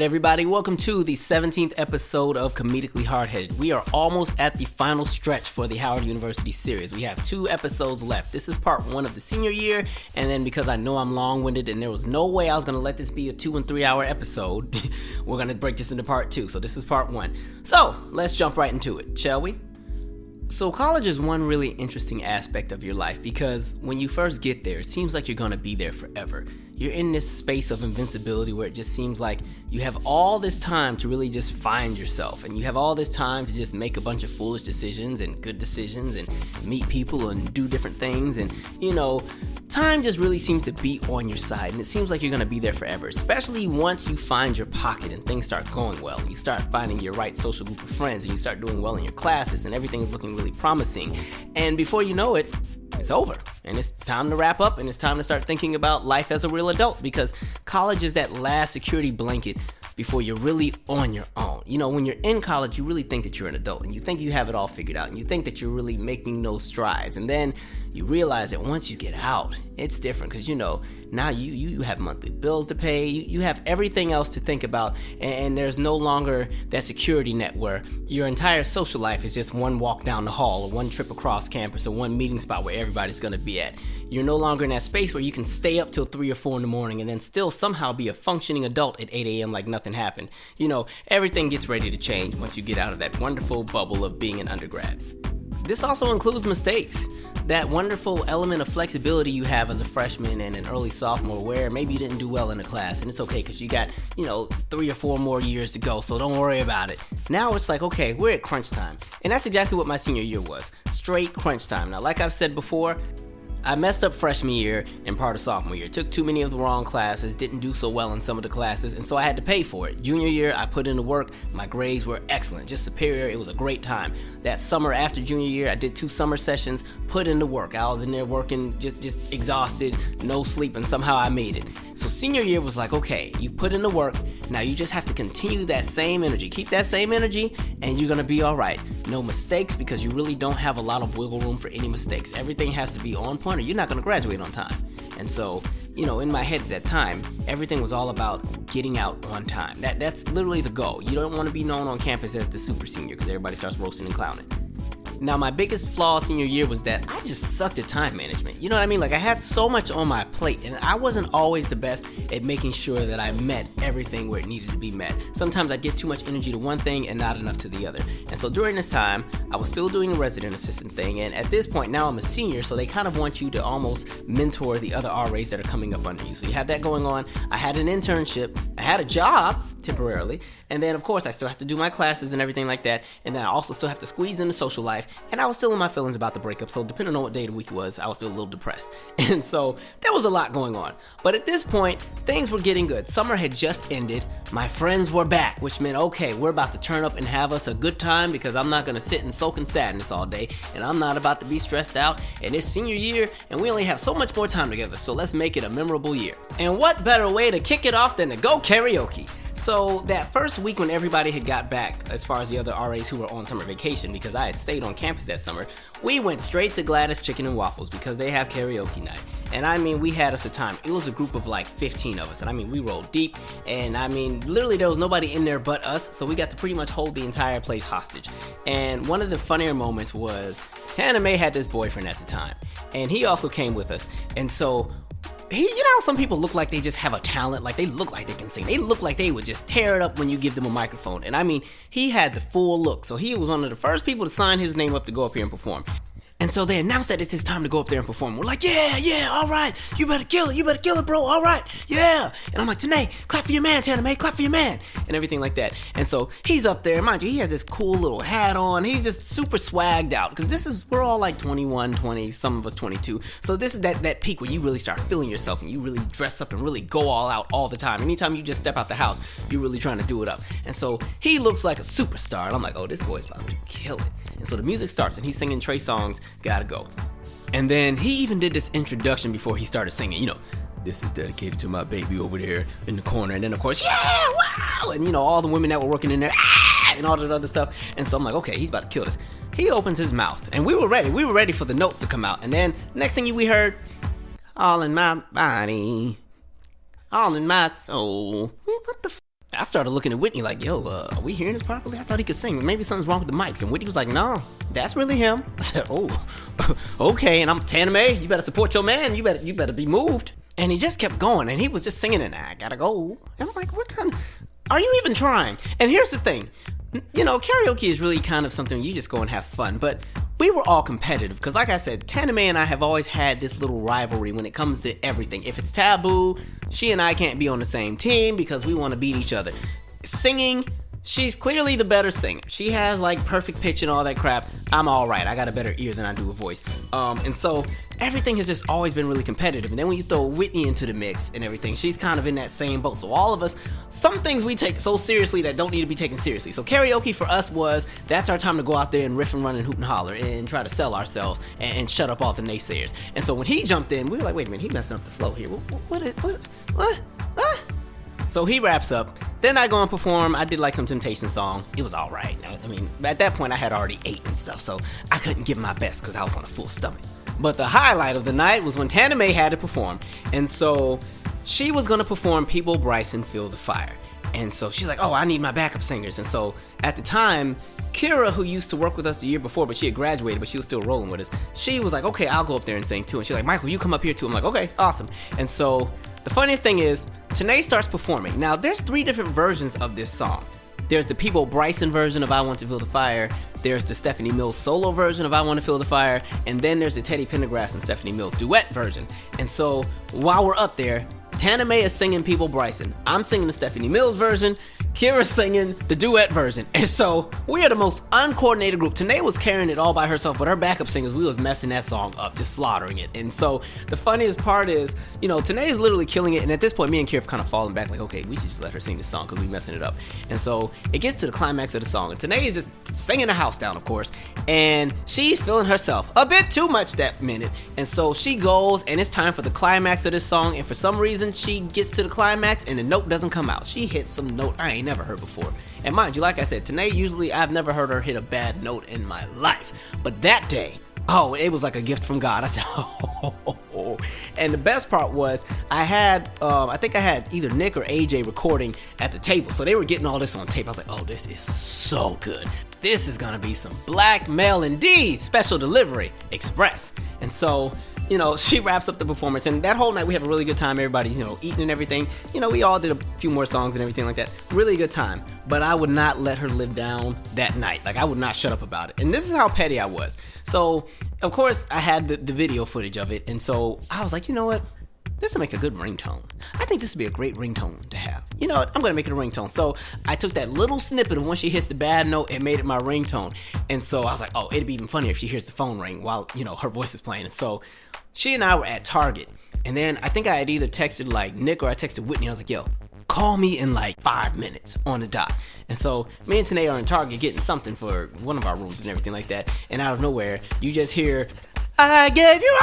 everybody, welcome to the 17th episode of Comedically Hardheaded. We are almost at the final stretch for the Howard University series. We have 2 episodes left. This is part 1 of the senior year, and then because I know I'm long-winded and there was no way I was going to let this be a 2 and 3 hour episode, we're going to break this into part 2. So this is part 1. So let's jump right into it, shall we? So college is one really interesting aspect of your life because when you first get there, it seems like you're going to be there forever. You're in this space of invincibility where it just seems like you have all this time to really just find yourself, and you have all this time to just make a bunch of foolish decisions and good decisions and meet people and do different things, and time just really seems to be on your side, and it seems like you're going to be there forever, especially once you find your pocket and things start going well. You start finding your right social group of friends and you start doing well in your classes and everything is looking really promising, and before you know it, it's over and it's time to wrap up and it's time to start thinking about life as a real adult, because college is that last security blanket before you're really on your own. When you're in college, you really think that you're an adult and you think you have it all figured out and you think that you're really making those strides, and then you realize that once you get out, it's different because now you have monthly bills to pay, you have everything else to think about, and there's no longer that security net where your entire social life is just one walk down the hall or one trip across campus or one meeting spot where everybody's going to be at. You're no longer in that space where you can stay up till 3 or 4 in the morning and then still somehow be a functioning adult at 8 a.m. like nothing happened. Everything gets ready to change once you get out of that wonderful bubble of being an undergrad. This also includes mistakes. That wonderful element of flexibility you have as a freshman and an early sophomore where maybe you didn't do well in a class, and it's okay because you got, 3 or 4 more years to go, so don't worry about it. Now it's like, okay, we're at crunch time. And that's exactly what my senior year was. Straight crunch time. Now, like I've said before, I messed up freshman year and part of sophomore year. Took too many of the wrong classes, didn't do so well in some of the classes, and so I had to pay for it. Junior year, I put in the work. My grades were excellent, just superior. It was a great time. That summer after junior year, I did 2 summer sessions, put in the work. I was in there working, just exhausted, no sleep, and somehow I made it. So senior year was like, okay, you've put in the work. Now you just have to continue that same energy. Keep that same energy, and you're going to be all right. No mistakes, because you really don't have a lot of wiggle room for any mistakes. Everything has to be on point, or you're not going to graduate on time. And so, in my head at that time, everything was all about getting out on time. That's literally the goal. You don't want to be known on campus as the super senior because everybody starts roasting and clowning. Now, my biggest flaw senior year was that I just sucked at time management. You know what I mean? Like, I had so much on my plate, and I wasn't always the best at making sure that I met everything where it needed to be met. Sometimes I'd give too much energy to one thing and not enough to the other. And so during this time, I was still doing the resident assistant thing, and at this point, now I'm a senior, so they kind of want you to almost mentor the other RAs that are coming up under you. So you have that going on. I had an internship. I had a job temporarily, and then of course I still have to do my classes and everything like that, and then I also still have to squeeze in the social life, and I was still in my feelings about the breakup, so depending on what day of the week it was, I was still a little depressed, and so there was a lot going on. But at this point, things were getting good. Summer had just ended, my friends were back, which meant, okay, we're about to turn up and have us a good time, because I'm not going to sit and soak in sadness all day, and I'm not about to be stressed out, and it's senior year, and we only have so much more time together, so let's make it a memorable year. And what better way to kick it off than to go karaoke? So that first week when everybody had got back, as far as the other RAs who were on summer vacation, because I had stayed on campus that summer, we went straight to Gladys Chicken and Waffles because they have karaoke night. And we had us a time. It was a group of like 15 of us, and we rolled deep, and literally there was nobody in there but us, so we got to pretty much hold the entire place hostage. And one of the funnier moments was Tana May had this boyfriend at the time, and he also came with us, and so how some people look like they just have a talent, like they look like they can sing. They look like they would just tear it up when you give them a microphone. And he had the full look. So he was one of the first people to sign his name up to go up here and perform. And so they announced that it's his time to go up there and perform. We're like, yeah, all right. You better kill it, bro. All right, yeah. And I'm like, Tanae, clap for your man, Tana May, clap for your man. And everything like that. And so he's up there. Mind you, he has this cool little hat on. He's just super swagged out. Because we're all like 21, 20, some of us 22. So this is that peak where you really start feeling yourself and you really dress up and really go all out all the time. Anytime you just step out the house, you're really trying to do it up. And so he looks like a superstar. And I'm like, oh, this boy's about to kill it. And so the music starts and he's singing Trey songs, Gotta Go. And then he even did this introduction before he started singing, this is dedicated to my baby over there in the corner. And then of course, yeah, wow. And all the women that were working in there, and all that other stuff. And so I'm like, okay, he's about to kill this. He opens his mouth and we were ready for the notes to come out. And then next thing we heard, all in my body, all in my soul. What the I started looking at Whitney like, yo, are we hearing this properly? I thought he could sing. Maybe something's wrong with the mics. And Whitney was like, no, that's really him. I said, oh, okay. And I'm Tana Mae, you better support your man. You better be moved. And he just kept going, and he was just singing, and I gotta go. And I'm like, what kind of, are you even trying? And here's the thing, karaoke is really kind of something you just go and have fun, but we were all competitive, because like I said, Tana Mae and I have always had this little rivalry when it comes to everything. If it's taboo, she and I can't be on the same team because we want to beat each other. Singing, she's clearly the better singer. She has like perfect pitch and all that crap. I'm all right. I got a better ear than I do a voice. And so everything has just always been really competitive. And then when you throw Whitney into the mix and everything, she's kind of in that same boat. So all of us, some things we take so seriously that don't need to be taken seriously. So karaoke for us that's our time to go out there and riff and run and hoot and holler and try to sell ourselves and shut up all the naysayers. And so when he jumped in, we were like, wait a minute, he messing up the flow here. What? So he wraps up. Then I go and perform. I did like some Temptation song. It was all right. I mean, at that point I had already ate and stuff, so I couldn't give my best because I was on a full stomach. But the highlight of the night was when Tana Mae had to perform. And so she was going to perform People Bryson Feel the Fire. And so she's like, oh, I need my backup singers. And so at the time, Kira, who used to work with us the year before, but she had graduated, but she was still rolling with us, she was like, okay, I'll go up there and sing too. And she's like, Michael, you come up here too. I'm like, okay, awesome. And so the funniest thing is, Tanae starts performing. Now, there's 3 different versions of this song. There's the People Bryson version of I Want to Feel the Fire. There's the Stephanie Mills solo version of I Want to Feel the Fire. And then there's the Teddy Pendergrass and Stephanie Mills duet version. And so while we're up there, Tana Mae is singing People Bryson. I'm singing the Stephanie Mills version. Kira's singing the duet version. And so we are the most uncoordinated group. Tanae was carrying it all by herself, but her backup singers, we was messing that song up, just slaughtering it. And so the funniest part is, Tanae is literally killing it. And at this point, me and Kira have kind of fallen back like, okay, we should just let her sing this song because we messing it up. And so it gets to the climax of the song. And Tanae is just singing the house down, of course. And she's feeling herself a bit too much that minute. And so she goes, and it's time for the climax of this song. And for some reason, she gets to the climax and the note doesn't come out. She hits some note I ain't never heard before. And mind you, like I said, Tanae, usually I've never heard her hit a bad note in my life. But that day, it was like a gift from God. I said, oh. And the best part was I think I had either Nick or AJ recording at the table. So they were getting all this on tape. I was like, oh, this is so good. This is going to be some Blackmail indeed. Special delivery express. And so, she wraps up the performance, and that whole night we have a really good time. Everybody's, eating and everything. We all did a few more songs and everything like that. Really good time. But I would not let her live down that night. Like, I would not shut up about it. And this is how petty I was. So, of course, I had the video footage of it, and so I was like, you know what? This will make a good ringtone. I think this would be a great ringtone to have. You know what? I'm going to make it a ringtone. So I took that little snippet of when she hits the bad note and made it my ringtone. And so I was like, oh, it'd be even funnier if she hears the phone ring while, her voice is playing. And so she and I were at Target. And then I think I had either texted like Nick or I texted Whitney. I was like, yo, call me in like 5 minutes on the dot. And so me and Tanae are in Target getting something for one of our rooms and everything like that. And out of nowhere, you just hear, I gave you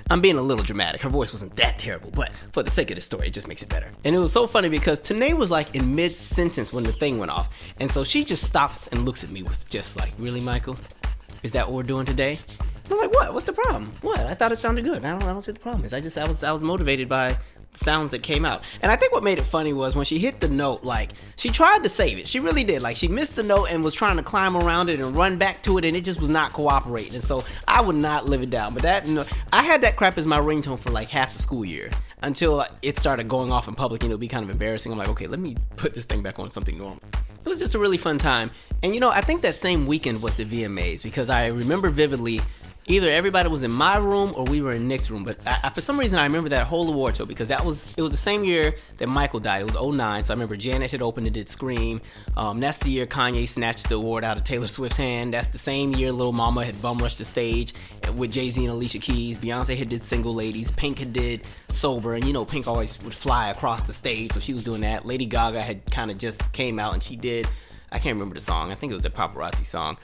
I'm being a little dramatic. Her voice wasn't that terrible, but for the sake of the story, it just makes it better. And it was so funny because Tanae was like in mid-sentence when the thing went off. And so she just stops and looks at me with just like, really, Michael? Is that what we're doing today? And I'm like, what? What's the problem? What? I thought it sounded good. I don't see what the problem is. I was motivated by sounds that came out. And I think what made it funny was when she hit the note, like, she tried to save it. She really did. Like, she missed the note and was trying to climb around it and run back to it, and it just was not cooperating. And so I would not live it down. But that, I had that crap as my ringtone for like half the school year until it started going off in public, and it would be kind of embarrassing. I'm like, okay, let me put this thing back on something normal. It was just a really fun time. And I think that same weekend was the VMAs because I remember vividly either everybody was in my room or we were in Nick's room. But for some reason, I remember that whole award show because it was the same year that Michael died. It was 2009, so I remember Janet had opened and did Scream. That's the year Kanye snatched the award out of Taylor Swift's hand. That's the same year Lil Mama had bum rushed the stage with Jay-Z and Alicia Keys. Beyonce had did Single Ladies. Pink had did Sober, and Pink always would fly across the stage, so she was doing that. Lady Gaga had kind of just came out and she did, I can't remember the song. I think it was a paparazzi song.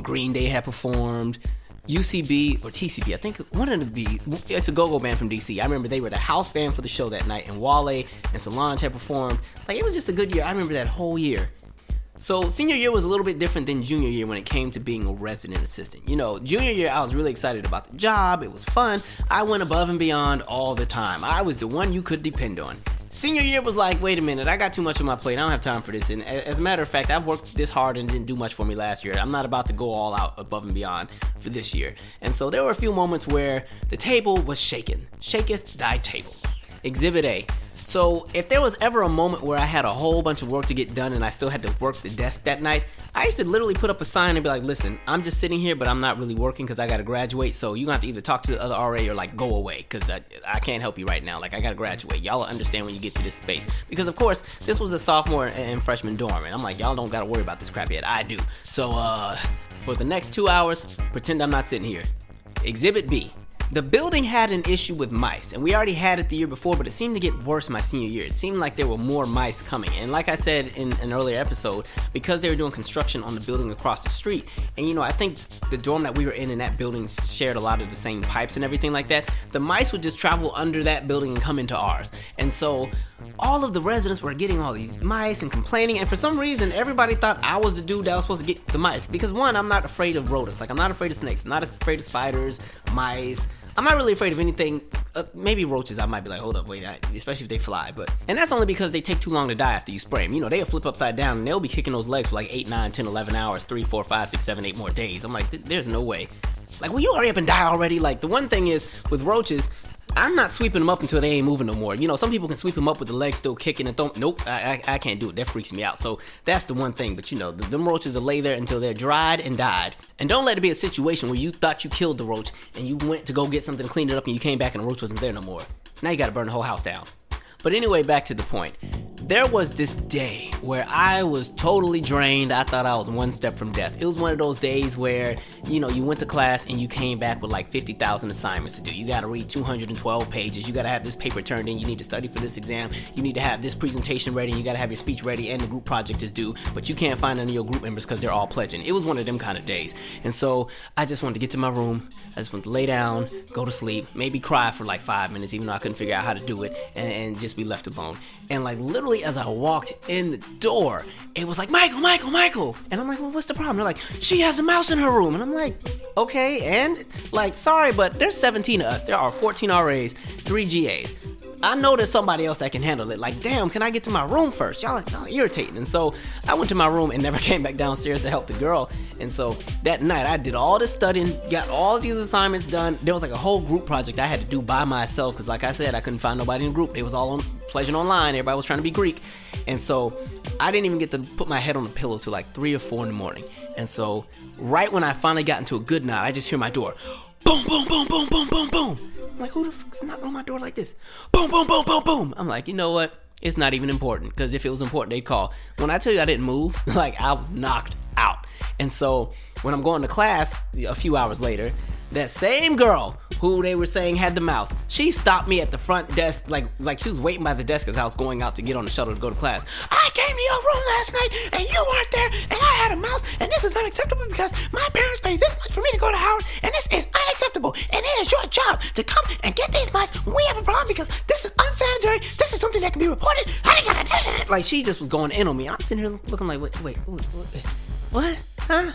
Green Day had performed. UCB or TCB, I think one of the B. It's a go-go band from DC. I remember they were the house band for the show that night, and Wale and Solange had performed. Like, it was just a good year. I remember that whole year. So senior year was a little bit different than junior year when it came to being a resident assistant. Junior year I was really excited about the job. It was fun. I went above and beyond all the time. I was the one you could depend on. Senior year was like, wait a minute, I got too much on my plate. I don't have time for this. And as a matter of fact, I've worked this hard and didn't do much for me last year. I'm not about to go all out above and beyond for this year. And so there were a few moments where the table was shaken. Shaketh thy table. Exhibit A. So if there was ever a moment where I had a whole bunch of work to get done and I still had to work the desk that night, I used to literally put up a sign and be like, listen, I'm just sitting here, but I'm not really working because I got to graduate. So you're going to have to either talk to the other RA or like go away because I can't help you right now. Like I got to graduate. Y'all will understand when you get to this space. Because of course, this was a sophomore and freshman dorm. And I'm like, y'all don't got to worry about this crap yet. I do. So for the next 2 hours, pretend I'm not sitting here. Exhibit B. The building had an issue with mice, and we already had it the year before, but it seemed to get worse my senior year. It seemed like there were more mice coming, and like I said in an earlier episode, because they were doing construction on the building across the street, and I think the dorm that we were in that building shared a lot of the same pipes and everything like that, the mice would just travel under that building and come into ours. And so all of the residents were getting all these mice and complaining, and for some reason everybody thought I was the dude that was supposed to get the mice, because one, I'm not afraid of rodents. Like I'm not afraid of snakes, I'm not afraid of spiders, mice. I'm not really afraid of anything. Maybe roaches, I might be like, hold up, wait, especially if they fly. And that's only because they take too long to die after you spray them. They'll flip upside down and they'll be kicking those legs for like 8, 9, 10, 11 hours, 3, 4, 5, 6, 7, 8 more days. I'm like, there's no way. Like, will you hurry up and die already? Like, the one thing is, with roaches, I'm not sweeping them up until they ain't moving no more. Some people can sweep them up with the legs still kicking and nope, I can't do it. That freaks me out. So that's the one thing. But them roaches will lay there until they're dried and died. And don't let it be a situation where you thought you killed the roach and you went to go get something to clean it up and you came back and the roach wasn't there no more. Now you gotta burn the whole house down. But anyway, back to the point. There was this day where I was totally drained. I thought I was one step from death. It was one of those days where, you went to class and you came back with like 50,000 assignments to do. You gotta read 212 pages. You gotta have this paper turned in. You need to study for this exam. You need to have this presentation ready. You gotta have your speech ready and the group project is due. But you can't find any of your group members because they're all pledging. It was one of them kind of days. And so I just wanted to get to my room. I just wanted to lay down, go to sleep, maybe cry for like 5 minutes, even though I couldn't figure out how to do it, and just be left alone. And like literally as I walked in the door, it was like, Michael. And I'm like, well, what's the problem? They're like, she has a mouse in her room. And I'm like, okay, and like, sorry, but there's 17 of us. There are 14 RAs, 3 GAs. I know there's somebody else that can handle it. Like, damn, can I get to my room first? Y'all irritating. And so I went to my room and never came back downstairs to help the girl. And so that night I did all this studying, got all these assignments done. There was like a whole group project I had to do by myself because like I said, I couldn't find nobody in the group. They was all on pledging online. Everybody was trying to be Greek. And so I didn't even get to put my head on the pillow till like 3 or 4 in the morning. And so right when I finally got into a good night, I just hear my door. Boom, boom, boom, boom, boom, boom, boom. I'm like, who the fuck's knocking on my door like this? Boom, boom, boom, boom, boom. I'm like, you know what? It's not even important, because if it was important, they'd call. When I tell you I didn't move, like I was knocked out. And so when I'm going to class a few hours later, that same girl who they were saying had the mouse, she stopped me at the front desk, like she was waiting by the desk as I was going out to get on the shuttle to go to class. I came to your room last night and you weren't there and I had a mouse and this is unacceptable because my parents paid this much for me to go to Howard and this is unacceptable and it is your job to come and get these mice when we have a problem because this is unsanitary, this is something that can be reported. Like she just was going in on me. I'm sitting here looking like, wait, what? Huh?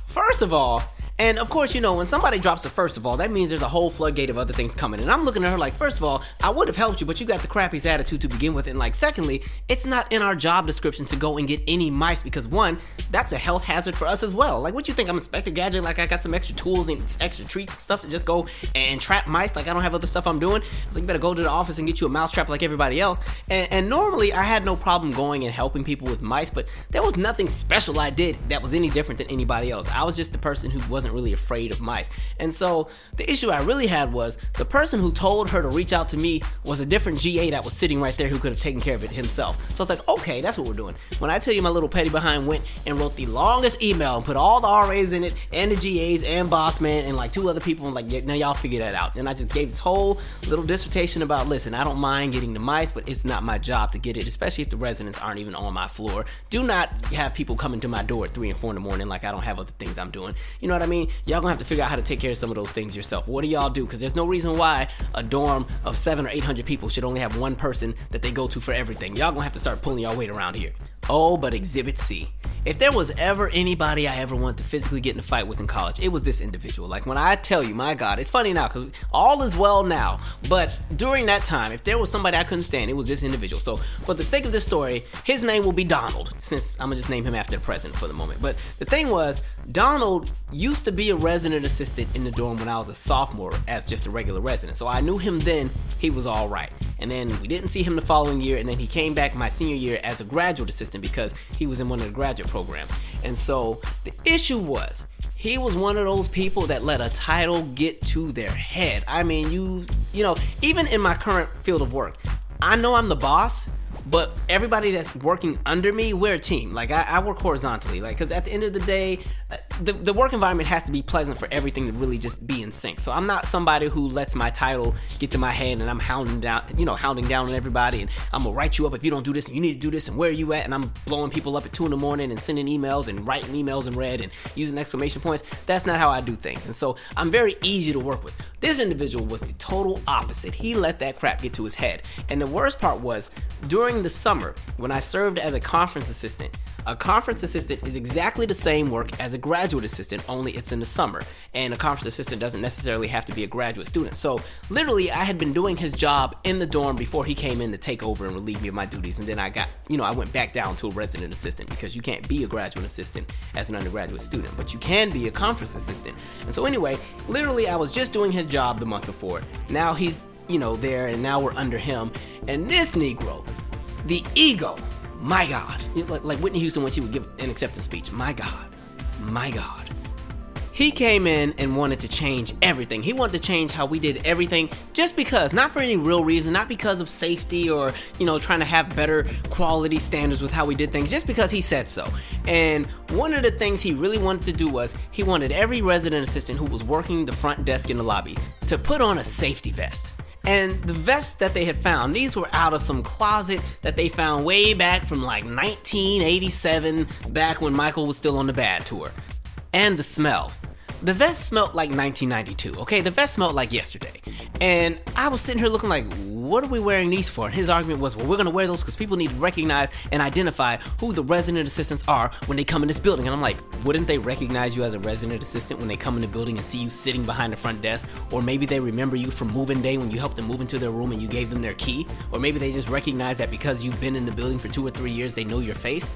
First of all, and of course, when somebody drops a first of all, that means there's a whole floodgate of other things coming. And I'm looking at her like, first of all, I would have helped you, but you got the crappiest attitude to begin with. And like, secondly, it's not in our job description to go and get any mice because one, that's a health hazard for us as well. Like, what you think? I'm Inspector Gadget? Like, I got some extra tools and extra treats and stuff to just go and trap mice? Like, I don't have other stuff I'm doing? I was like, you better go to the office and get you a mouse trap like everybody else. And normally, I had no problem going and helping people with mice, but there was nothing special I did that was any different than anybody else. I was just the person who wasn't really afraid of mice. And so the issue I really had was the person who told her to reach out to me was a different GA that was sitting right there who could have taken care of it himself. So it's like, okay, that's what we're doing. When I tell you my little petty behind went and wrote the longest email and put all the RAs in it and the GAs and boss man and like 2 other people and like, yeah, now y'all figure that out. And I just gave this whole little dissertation about, listen, I don't mind getting the mice, but it's not my job to get it, especially if the residents aren't even on my floor. Do not have people coming to my door at 3 and 4 in the morning like I don't have other things I'm doing. You know what I mean? mean? Y'all gonna have to figure out how to take care of some of those things yourself. What do y'all do? Because there's no reason why a dorm of 700 or 800 people should only have one person that they go to for everything. Y'all gonna have to start pulling y'all weight around here. Oh, but Exhibit C. If there was ever anybody I ever wanted to physically get in a fight with in college, it was this individual. Like, when I tell you, my God, it's funny now because all is well now. But during that time, if there was somebody I couldn't stand, it was this individual. So for the sake of this story, his name will be Donald, since I'm gonna just name him after the president for the moment. But the thing was, Donald used to be a resident assistant in the dorm when I was a sophomore as just a regular resident. So I knew him then, he was all right. And then we didn't see him the following year, and then he came back my senior year as a graduate assistant because he was in one of the graduate programs. And so the issue was, he was one of those people that let a title get to their head. I mean, you know, even in my current field of work, I know I'm the boss, but everybody that's working under me, we're a team. Like, I work horizontally, like, because at the end of the day, the work environment has to be pleasant for everything to really just be in sync. So I'm not somebody who lets my title get to my head and I'm hounding down on everybody, and I'm gonna write you up if you don't do this, and you need to do this, and where are you at, and I'm blowing people up at 2 a.m. and sending emails and writing emails in red and using exclamation points. That's not how I do things. And so I'm very easy to work with. This individual was the total opposite. He let that crap get to his head. And the worst part was, during the summer, when I served as a conference assistant is exactly the same work as a graduate assistant, only it's in the summer. And a conference assistant doesn't necessarily have to be a graduate student. So literally, I had been doing his job in the dorm before he came in to take over and relieve me of my duties. And then I went back down to a resident assistant, because you can't be a graduate assistant as an undergraduate student, but you can be a conference assistant. And so anyway, literally, I was just doing his job the month before. Now he's, there, and now we're under him. And this Negro, the ego, my God, like Whitney Houston when she would give an acceptance speech, my God. He came in and wanted to change everything. He wanted to change how we did everything just because, not for any real reason, not because of safety or, trying to have better quality standards with how we did things, just because he said so. And one of the things he really wanted to do was, he wanted every resident assistant who was working the front desk in the lobby to put on a safety vest. And the vests that they had found, these were out of some closet that they found way back from like 1987, back when Michael was still on the Bad Tour. And the smell. The vest smelled like 1992, okay? The vest smelled like yesterday. And I was sitting here looking like, what are we wearing these for? And his argument was, well, we're gonna wear those because people need to recognize and identify who the resident assistants are when they come in this building. And I'm like, wouldn't they recognize you as a resident assistant when they come in the building and see you sitting behind the front desk? Or maybe they remember you from moving day when you helped them move into their room and you gave them their key? Or maybe they just recognize that because you've been in the building for 2 or 3 years, they know your face?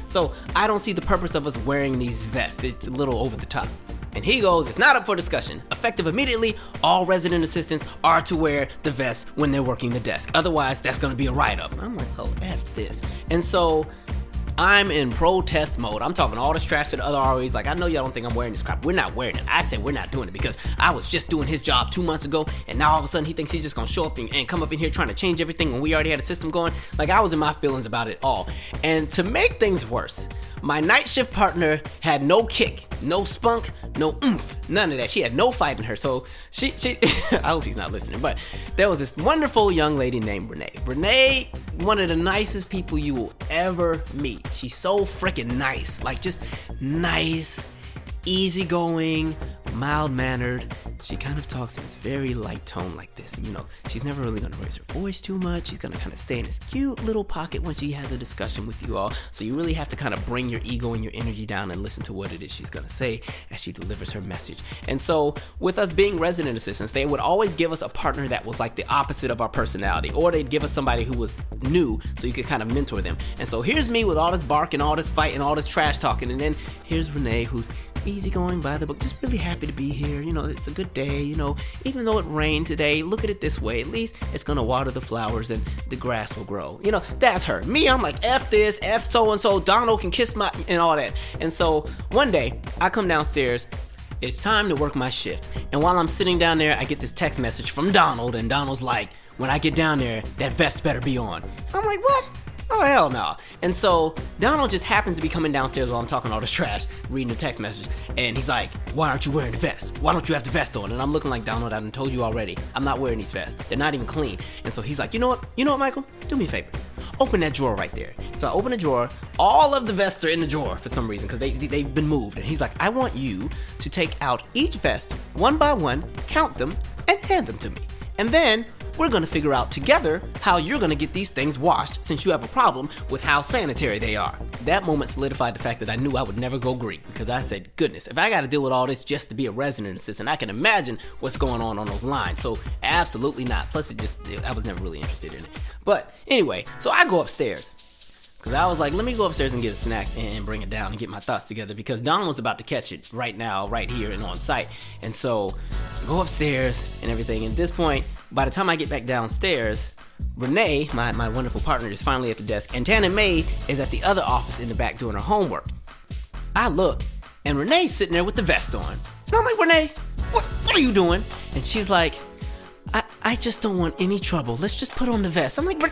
So I don't see the purpose of us wearing these vests. It's a little over the top. And he goes, it's not up for discussion. Effective immediately, all resident assistants are to wear the vest when they're working the desk. Otherwise, that's going to be a write-up. I'm like, oh, F this. And so I'm in protest mode. I'm talking all this trash to the other RAs. Like, I know y'all don't think I'm wearing this crap. We're not wearing it. I said we're not doing it because I was just doing his job 2 months ago, and now all of a sudden he thinks he's just going to show up and come up in here trying to change everything when we already had a system going. Like, I was in my feelings about it all. And to make things worse, my night shift partner had no kick, no spunk, no oomph, none of that. She had no fight in her. So she I hope she's not listening, but there was this wonderful young lady named Renee. Renee, one of the nicest people you will ever meet. She's so freaking nice, like just nice, easygoing, mild-mannered. She kind of talks in this very light tone like this. She's never really going to raise her voice too much. She's going to kind of stay in this cute little pocket when she has a discussion with you all. So you really have to kind of bring your ego and your energy down and listen to what it is she's going to say as she delivers her message. And so with us being resident assistants, they would always give us a partner that was like the opposite of our personality, or they'd give us somebody who was new so you could kind of mentor them. And so here's me with all this bark and all this fight and all this trash talking, and then here's Renee, who's easygoing by the book, just really happy to be here. It's a good day. Even though it rained today, look at it this way. At least it's gonna water the flowers and the grass will grow. That's her. Me, I'm like, F this, F so-and-so, Donald can kiss my, and all that. And so one day, I come downstairs, it's time to work my shift. And while I'm sitting down there, I get this text message from Donald, and Donald's like, when I get down there, that vest better be on. I'm like, what? Oh, hell no. And so Donald just happens to be coming downstairs while I'm talking all this trash, reading the text message, and he's like, why aren't you wearing the vest? Why don't you have the vest on? And I'm looking like, Donald, I done told you already, I'm not wearing these vests. They're not even clean. And so he's like, you know what, Michael? Do me a favor. open that drawer right there. So I open the drawer. All of the vests are in the drawer for some reason because they've been moved. And he's like, I want you to take out each vest one by one, count them, and hand them to me. And then we're gonna figure out together how you're gonna get these things washed since you have a problem with how sanitary they are. That moment solidified the fact that I knew I would never go Greek because I said, goodness, if I gotta deal with all this just to be a resident assistant, I can imagine what's going on those lines. So absolutely not. Plus I was never really interested in it. But anyway, so I go upstairs. Because I was like, let me go upstairs and get a snack and bring it down and get my thoughts together because Don was about to catch it right now, right here and on site. And so I go upstairs and everything. And at this point, by the time I get back downstairs, Renee, my wonderful partner, is finally at the desk. And Tana Mae is at the other office in the back doing her homework. I look, and Renee's sitting there with the vest on. And I'm like, Renee, what are you doing? And she's like, I just don't want any trouble. Let's just put on the vest. I'm like,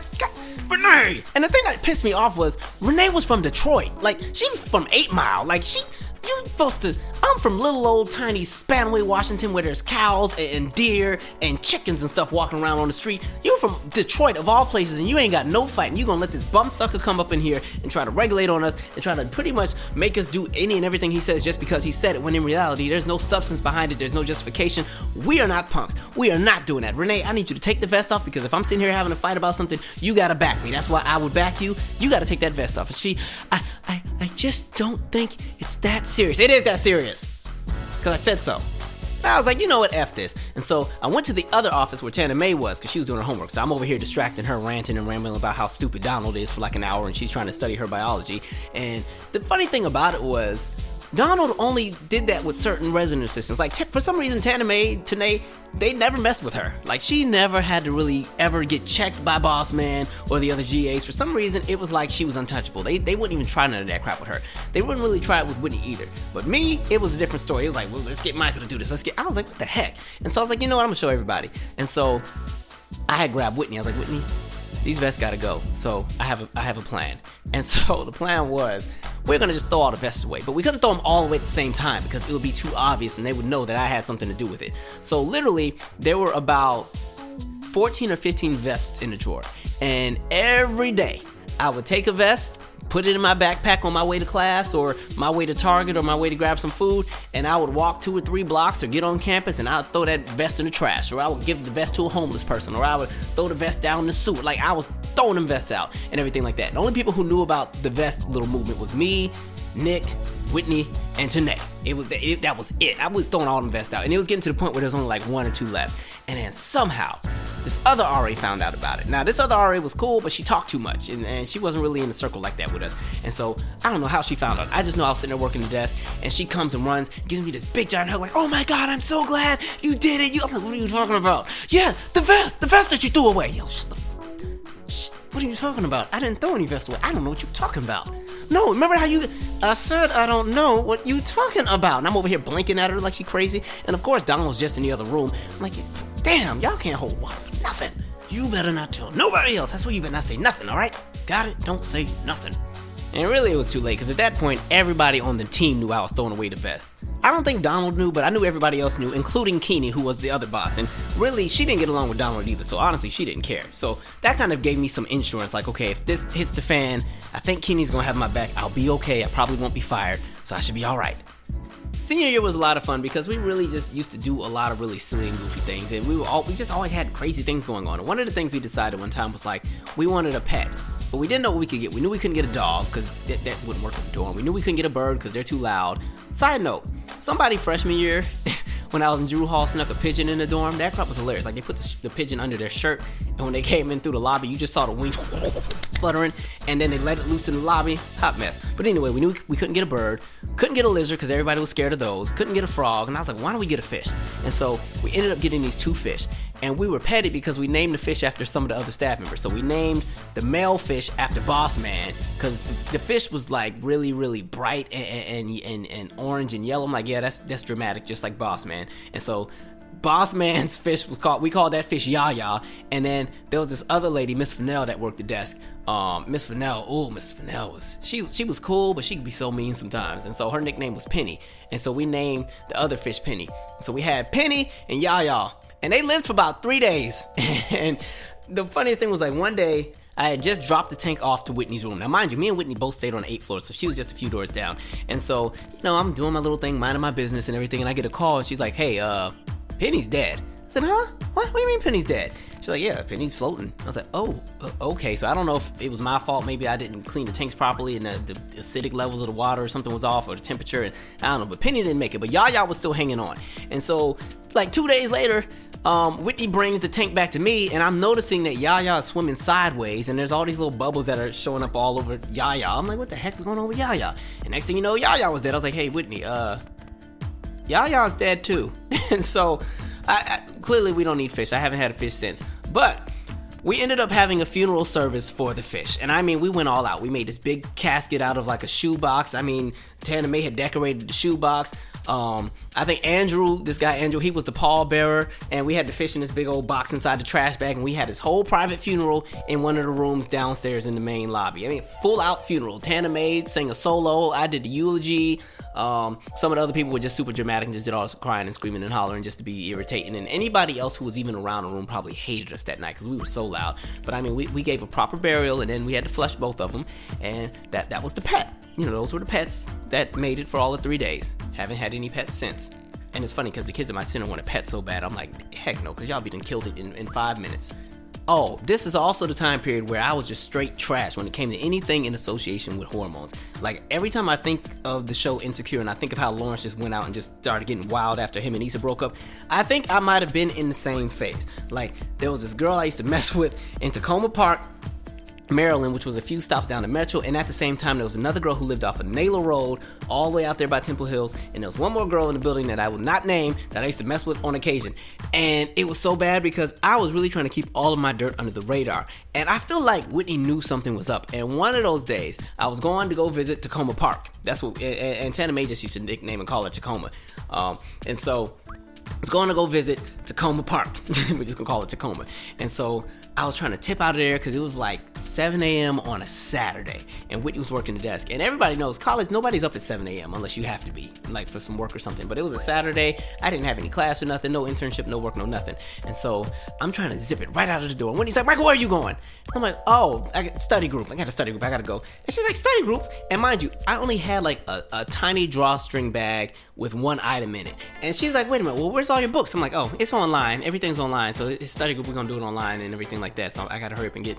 Renee! And the thing that pissed me off was Renee was from Detroit. Like, she was from 8 Mile. Like, you're supposed to. I'm from little old tiny Spanaway, Washington, where there's cows and deer and chickens and stuff walking around on the street. You're from Detroit, of all places, and you ain't got no fight. And you gonna let this bum sucker come up in here and try to regulate on us and try to pretty much make us do any and everything he says just because he said it, when in reality, there's no substance behind it. There's no justification. We are not punks. We are not doing that. Renee, I need you to take the vest off because if I'm sitting here having a fight about something, you gotta back me. That's why I would back you. You gotta take that vest off. And I just don't think it's that serious. It is that serious. Because I said so. I was like, you know what, F this. And so I went to the other office where Tana Mae was because she was doing her homework. So I'm over here distracting her, ranting and rambling about how stupid Donald is for like an hour and she's trying to study her biology. And the funny thing about it was, Donald only did that with certain resident assistants. Like, for some reason, Tana Mae, they never messed with her. Like, she never had to really ever get checked by Boss Man or the other GAs. For some reason, it was like she was untouchable. They wouldn't even try none of that crap with her. They wouldn't really try it with Whitney either. But me, it was a different story. It was like, well, let's get Michael to do this. I was like, what the heck? And so I was like, you know what, I'm gonna show everybody. And so I had grabbed Whitney. I was like, Whitney, these vests gotta go. So I have a plan. And so the plan was, we're gonna just throw all the vests away. But we couldn't throw them all away at the same time because it would be too obvious and they would know that I had something to do with it. So literally, there were about 14 or 15 vests in the drawer. And every day, I would take a vest, put it in my backpack on my way to class or my way to Target or my way to grab some food, and I would walk 2 or 3 blocks or get on campus and I would throw that vest in the trash, or I would give the vest to a homeless person, or I would throw the vest down the sewer. Like, I was throwing them vests out and everything like that. The only people who knew about the vest little movement was me, Nick, Whitney, and Tanae. That was it. I was throwing all them vests out, and it was getting to the point where there was only like 1 or 2 left. And then somehow, this other RA found out about it. Now, this other RA was cool, but she talked too much, and she wasn't really in the circle like that with us. And so, I don't know how she found out. I just know I was sitting there working the desk, and she comes and runs, gives me this big giant hug, like, oh my God, I'm so glad you did it. I'm like, what are you talking about? Yeah, the vest that you threw away. Yo, what are you talking about? I didn't throw any vest away. I don't know what you're talking about. No, remember how I said I don't know what you talking about. And I'm over here blinking at her like she crazy. And of course, Donald was just in the other room. I'm like, damn, y'all can't hold water for nothing. You better not tell nobody else. That's why you better not say nothing, all right? Got it? Don't say nothing. And really, it was too late, because at that point, everybody on the team knew I was throwing away the vest. I don't think Donald knew, but I knew everybody else knew, including Keeney, who was the other boss. And really, she didn't get along with Donald either, so honestly, she didn't care. So that kind of gave me some insurance, like, okay, if this hits the fan, I think Keeney's gonna have my back. I'll be okay. I probably won't be fired, so I should be all right. Senior year was a lot of fun because we really just used to do a lot of really silly and goofy things, and we just always had crazy things going on. And one of the things we decided one time was like, we wanted a pet, but we didn't know what we could get. We knew we couldn't get a dog because that wouldn't work in the dorm. We knew we couldn't get a bird because they're too loud. Side note, somebody freshman year when I was in Drew Hall snuck a pigeon in the dorm. That crap was hilarious. Like, they put the pigeon under their shirt, and when they came in through the lobby, you just saw the wings fluttering, and then they let it loose in the lobby. Hot mess. But anyway, we knew we couldn't get a bird, couldn't get a lizard because everybody was scared of those, couldn't get a frog, and I was like, why don't we get a fish? And so we ended up getting these 2 fish. And we were petty because we named the fish after some of the other staff members. So we named the male fish after Boss Man because the fish was like really, really bright and orange and yellow. I'm like, yeah, that's dramatic, just like Boss Man. And so Boss Man's fish was we called that fish Yaya. And then there was this other lady, Miss Fennell, that worked the desk. Miss Fennell was, she was cool, but she could be so mean sometimes. And so her nickname was Penny. And so we named the other fish Penny. So we had Penny and Yaya. And they lived for about 3 days. And the funniest thing was, like, one day, I had just dropped the tank off to Whitney's room. Now, mind you, me and Whitney both stayed on the 8th floor, so she was just a few doors down. And so, I'm doing my little thing, minding my business and everything, and I get a call, and she's like, hey, Penny's dead. I said, huh? What do you mean Penny's dead? She's like, yeah, Penny's floating. I was like, oh, okay. So I don't know if it was my fault. Maybe I didn't clean the tanks properly and the acidic levels of the water or something was off, or the temperature. And I don't know, but Penny didn't make it. But Yaya was still hanging on. And so, like 2 days later, Whitney brings the tank back to me, and I'm noticing that Yaya is swimming sideways, and there's all these little bubbles that are showing up all over Yaya. I'm like, what the heck is going on with Yaya? And next thing you know, Yaya was dead. I was like, hey, Whitney, Yaya's dead too. And so, I clearly we don't need fish. I haven't had a fish since. But we ended up having a funeral service for the fish. And I mean, we went all out. We made this big casket out of like a shoebox. I mean, Tana May had decorated the shoebox. I think Andrew, this guy Andrew, he was the pallbearer, and we had the fish in this big old box inside the trash bag, and we had this whole private funeral in one of the rooms downstairs in the main lobby. I mean, full out funeral. Tana May sang a solo. I did the eulogy. Some of the other people were just super dramatic and just did all this crying and screaming and hollering just to be irritating. And anybody else who was even around the room probably hated us that night because we were so loud. But I mean, we gave a proper burial, and then we had to flush both of them. And that was the pet. Those were the pets that made it for all the 3 days. Haven't had any pets since. And it's funny because the kids at my center want a pet so bad. I'm like, heck no, because y'all be done killed it in 5 minutes. Oh, this is also the time period where I was just straight trash when it came to anything in association with hormones. Like, every time I think of the show Insecure and I think of how Lawrence just went out and just started getting wild after him and Issa broke up, I think I might have been in the same phase. Like, there was this girl I used to mess with in Tacoma Park, Maryland, which was a few stops down the Metro, and at the same time there was another girl who lived off of Naylor Road all the way out there by Temple Hills, and there was one more girl in the building that I will not name that I used to mess with on occasion. And it was so bad because I was really trying to keep all of my dirt under the radar, and I feel like Whitney knew something was up. And one of those days I was going to go visit Tacoma Park. That's what, and Tana May just used to nickname and call her Tacoma. And so I was going to go visit Tacoma Park. We're just gonna call it Tacoma. And so I was trying to tip out of there because it was like 7 a.m. on a Saturday, and Whitney was working the desk. And everybody knows college, nobody's up at 7 a.m. unless you have to be, like for some work or something. But it was a Saturday. I didn't have any class or nothing, no internship, no work, no nothing. And so I'm trying to zip it right out of the door. And Whitney's like, Michael, where are you going? I'm like, oh, I got study group. I got a study group. I got to go. And she's like, study group? And mind you, I only had like a tiny drawstring bag with one item in it. And she's like, wait a minute, well, where's all your books? I'm like, oh, it's online. Everything's online. So it's study group. We're going to do it online and everything like that. So I got to hurry up and get,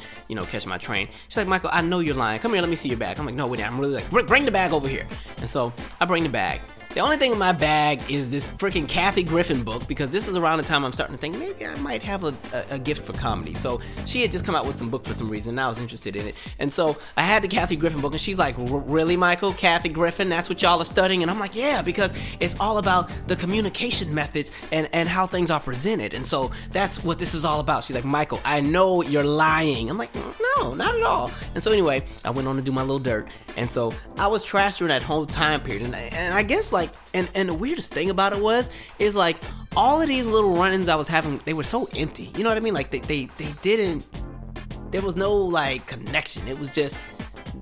catch my train. She's like, Michael, I know you're lying. Come here, let me see your bag. I'm like, no, wait, I'm really like, bring the bag over here. And so I bring the bag. The only thing in my bag is this freaking Kathy Griffin book, because this is around the time I'm starting to think maybe I might have a gift for comedy. So she had just come out with some book for some reason, and I was interested in it. And so I had the Kathy Griffin book, and she's like, really, Michael? Kathy Griffin, that's what y'all are studying? And I'm like, yeah, because it's all about the communication methods and how things are presented. And so that's what this is all about. She's like, Michael, I know you're lying. I'm like, no, not at all. And so anyway, I went on to do my little dirt. And so I was trashed during that whole time period. And I guess like, and the weirdest thing about it is like all of these little run-ins I was having, they were so empty. You know what I mean? Like they didn't, there was no like connection. It was just,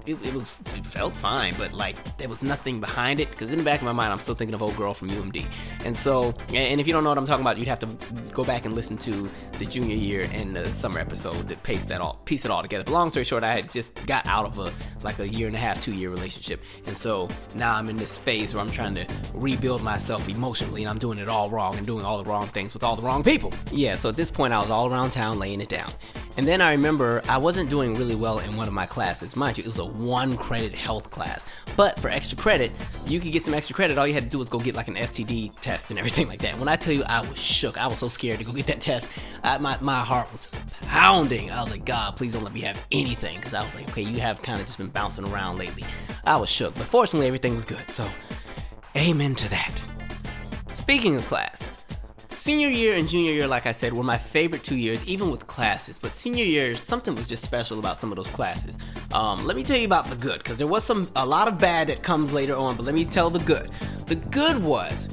it felt fine, but like there was nothing behind it, because in the back of my mind I'm still thinking of old girl from UMD. And so, and if you don't know what I'm talking about, you'd have to go back and listen to the junior year and the summer episode that piece it all together. But long story short, I had just got out of a year and a half, 2-year relationship, and so now I'm in this phase where I'm trying to rebuild myself emotionally, and I'm doing it all wrong and doing all the wrong things with all the wrong people. Yeah, so at this point I was all around town laying it down. And then I remember I wasn't doing really well in one of my classes. Mind you, it was a 1-credit health class. But for extra credit, you could get some extra credit. All you had to do was go get like an STD test and everything like that. When I tell you I was shook, I was so scared to go get that test. My heart was pounding. I was like, God, please don't let me have anything. Because I was like, okay, you have kind of just been bouncing around lately. I was shook. But fortunately, everything was good. So, amen to that. Speaking of class, senior year and junior year, like I said, were my favorite 2 years, even with classes. But senior year, something was just special about some of those classes. Let me tell you about the good, because there was a lot of bad that comes later on, but let me tell the good. The good was,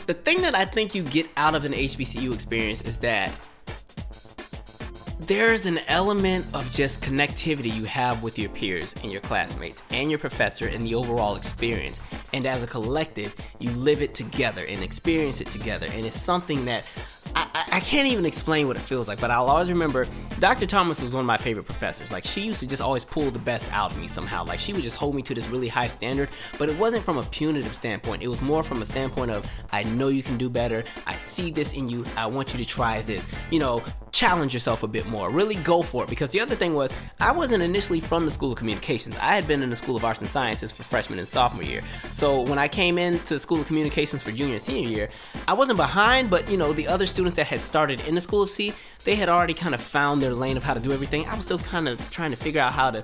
the thing that I think you get out of an HBCU experience is that there's an element of just connectivity you have with your peers and your classmates and your professor and the overall experience. And as a collective, you live it together and experience it together. And it's something that I can't even explain what it feels like, but I'll always remember Dr. Thomas was one of my favorite professors. Like, she used to just always pull the best out of me somehow. Like, she would just hold me to this really high standard, but it wasn't from a punitive standpoint. It was more from a standpoint of, I know you can do better. I see this in you. I want you to try this. You know, challenge yourself a bit more. Really go for it. Because the other thing was, I wasn't initially from the School of Communications. I had been in the School of Arts and Sciences for freshman and sophomore year. So when I came into the School of Communications for junior and senior year, I wasn't behind, but you know, the other students that had started in the School of C, they had already kind of found their lane of how to do everything. I was still kind of trying to figure out how to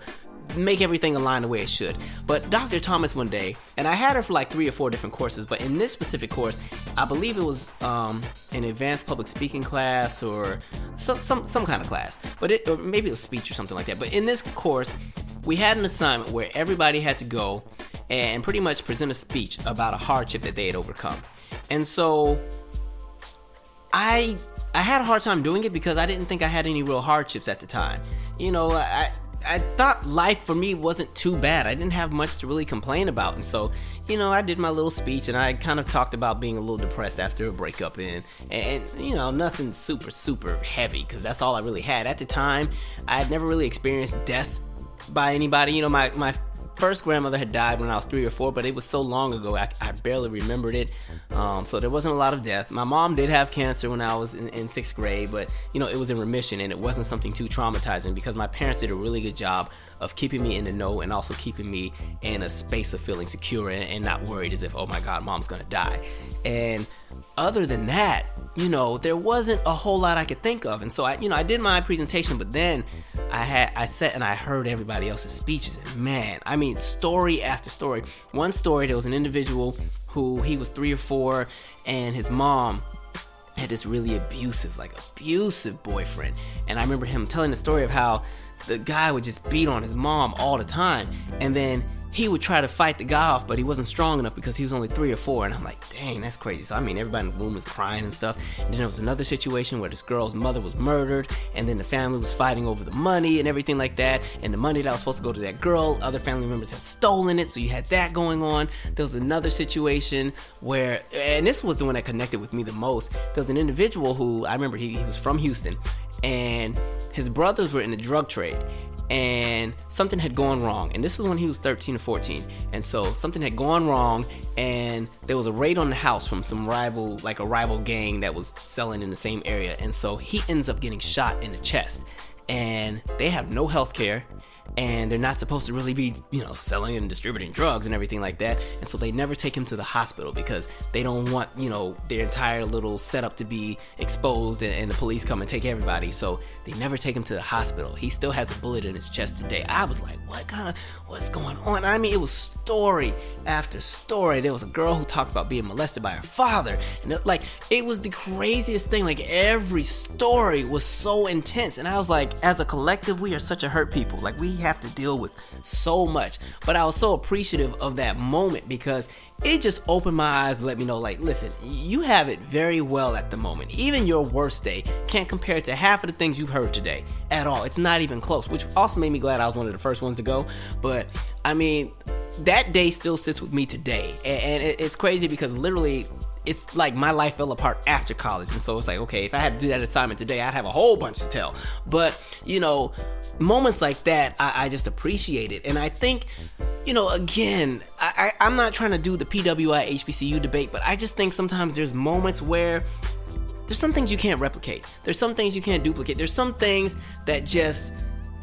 make everything align the way it should. But Dr. Thomas one day, and I had her for like 3 or 4 different courses, but in this specific course, I believe it was an advanced public speaking class or some kind of class, or maybe it was speech or something like that. But in this course, we had an assignment where everybody had to go and pretty much present a speech about a hardship that they had overcome. And so I had a hard time doing it because I didn't think I had any real hardships at the time. You know, I thought life for me wasn't too bad. I didn't have much to really complain about. And so, you know, I did my little speech and I kind of talked about being a little depressed after a breakup and you know, nothing super heavy because that's all I really had. At the time, I had never really experienced death by anybody. You know, my first grandmother had died when I was 3 or 4, but it was so long ago I barely remembered it. So there wasn't a lot of death. My mom did have cancer when I was in 6th grade, but you know, it was in remission and it wasn't something too traumatizing because my parents did a really good job of keeping me in the know and also keeping me in a space of feeling secure and not worried as if, oh my God, mom's gonna die. And other than that, you know, there wasn't a whole lot I could think of. And so I did my presentation, but then I sat and I heard everybody else's speeches, and man, I mean, story after story. One story, there was an individual who he was 3 or 4, and his mom had this really abusive boyfriend. And I remember him telling the story of how the guy would just beat on his mom all the time, and then he would try to fight the guy off, but he wasn't strong enough because he was only 3 or 4. And I'm like, dang, that's crazy. So I mean, everybody in the room was crying and stuff. And then there was another situation where this girl's mother was murdered, and then the family was fighting over the money and everything like that. And the money that was supposed to go to that girl, other family members had stolen it, so you had that going on. There was another situation where, and this was the one that connected with me the most. There was an individual who, I remember he was from Houston, and his brothers were in the drug trade. And something had gone wrong, and this was when he was 13 or 14, and so something had gone wrong, and there was a raid on the house from some rival gang that was selling in the same area, and so he ends up getting shot in the chest, and they have no health care, and they're not supposed to really be, you know, selling and distributing drugs and everything like that. And so they never take him to the hospital because they don't want, you know, their entire little setup to be exposed and the police come and take everybody. So they never take him to the hospital. He still has a bullet in his chest today. I was like, what's going on? I mean, it was story after story. There was a girl who talked about being molested by her father, and it was the craziest thing. Like, every story was so intense, and I was like, as a collective, we are such a hurt people. Like, we have to deal with so much. But I was so appreciative of that moment because it just opened my eyes and let me know, like, listen, you have it very well at the moment. Even your worst day can't compare to half of the things you've heard today at all. It's not even close, which also made me glad I was one of the first ones to go. But I mean, that day still sits with me today, and it's crazy because literally it's like my life fell apart after college. And so it's like, okay, if I had to do that assignment today, I'd have a whole bunch to tell. But, you know, moments like that, I just appreciate it. And I think, you know, again, I'm not trying to do the PWI HBCU debate, but I just think sometimes there's moments where there's some things you can't replicate. There's some things you can't duplicate. There's some things that just,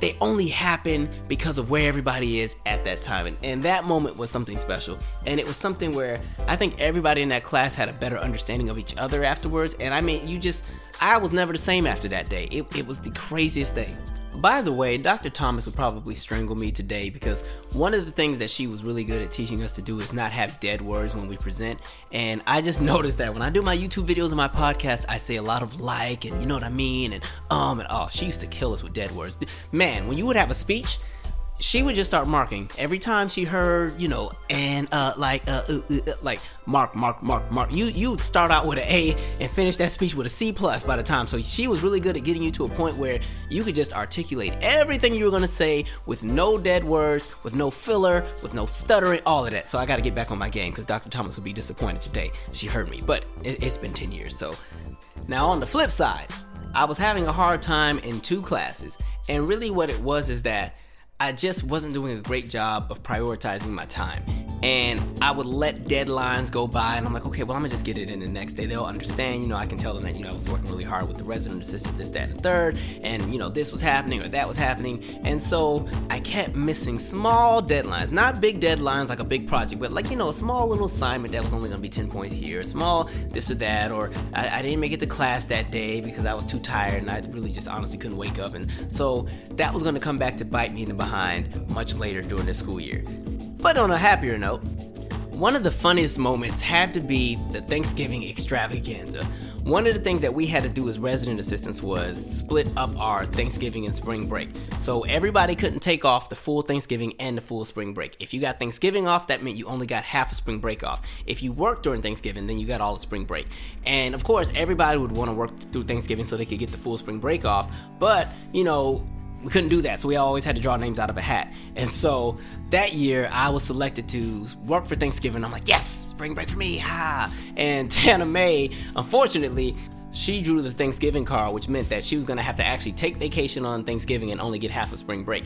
they only happen because of where everybody is at that time. And that moment was something special. And it was something where I think everybody in that class had a better understanding of each other afterwards. And I mean, I was never the same after that day. It was the craziest thing. By the way, Dr. Thomas would probably strangle me today because one of the things that she was really good at teaching us to do is not have dead words when we present. And I just noticed that when I do my YouTube videos and my podcast, I say a lot of like and you know what I mean and oh, she used to kill us with dead words. Man, when you would have a speech, she would just start marking every time she heard, you know, and like mark. You would start out with an A and finish that speech with a C+ by the time. So she was really good at getting you to a point where you could just articulate everything you were gonna say with no dead words, with no filler, with no stuttering, all of that. So I got to get back on my game because Dr. Thomas would be disappointed today. She heard me, but it's been 10 years, so Now on the flip side, I was having a hard time in 2 classes, and really what it was is that I just wasn't doing a great job of prioritizing my time. And I would let deadlines go by, and I'm like, okay, well, I'm gonna just get it in the next day. They'll understand, I can tell them that, I was working really hard with the resident assistant, this, that, and the third, and, this was happening or that was happening. And so I kept missing small deadlines, not big deadlines like a big project, but like, a small little assignment that was only gonna be 10 points here, a small this or that, or I didn't make it to class that day because I was too tired and I really just honestly couldn't wake up. And so that was gonna come back to bite me in the behind much later during the school year. But on a happier note, one of the funniest moments had to be the Thanksgiving extravaganza. One of the things that we had to do as resident assistants was split up our Thanksgiving and spring break. So everybody couldn't take off the full Thanksgiving and the full spring break. If you got Thanksgiving off, that meant you only got half a spring break off. If you worked during Thanksgiving, then you got all the spring break. And of course, everybody would want to work through Thanksgiving so they could get the full spring break off. But, we couldn't do that, so we always had to draw names out of a hat. And so that year, I was selected to work for Thanksgiving. I'm like, yes, spring break for me, ha! And Tana Mae, unfortunately, she drew the Thanksgiving card, which meant that she was gonna have to actually take vacation on Thanksgiving and only get half a spring break.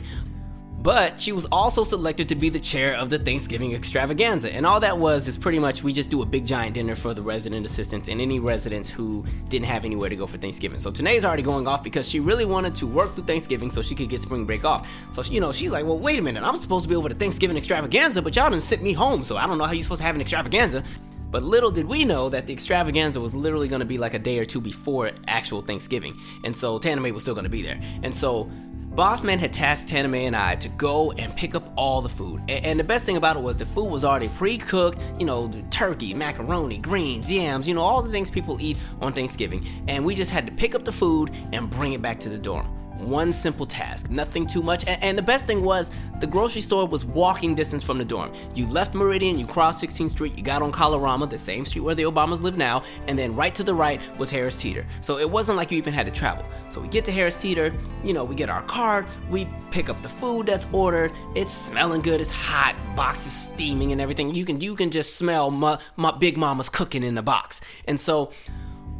But she was also selected to be the chair of the Thanksgiving extravaganza. And all that was is pretty much we just do a big giant dinner for the resident assistants and any residents who didn't have anywhere to go for Thanksgiving. So Tanae's already going off because she really wanted to work through Thanksgiving so she could get spring break off. So, she's like, well, wait a minute, I'm supposed to be over the Thanksgiving extravaganza, but y'all didn't sent me home, so I don't know how you're supposed to have an extravaganza. But little did we know that the extravaganza was literally going to be like a day or two before actual Thanksgiving. And so Tana Mae was still going to be there. And so Boss Man had tasked Tana Mae and I to go and pick up all the food. And the best thing about it was the food was already pre-cooked, the turkey, macaroni, greens, yams, all the things people eat on Thanksgiving. And we just had to pick up the food and bring it back to the dorm. One simple task, nothing too much. And the best thing was the grocery store was walking distance from the dorm. You left Meridian, you crossed 16th Street, you got on Colorama, the same street where the Obamas live now, and then right to the right was Harris Teeter. So it wasn't like you even had to travel. So we get to Harris Teeter, we get our card, we pick up the food that's ordered, it's smelling good, it's hot, box is steaming and everything. You can just smell my Big Mama's cooking in the box. And so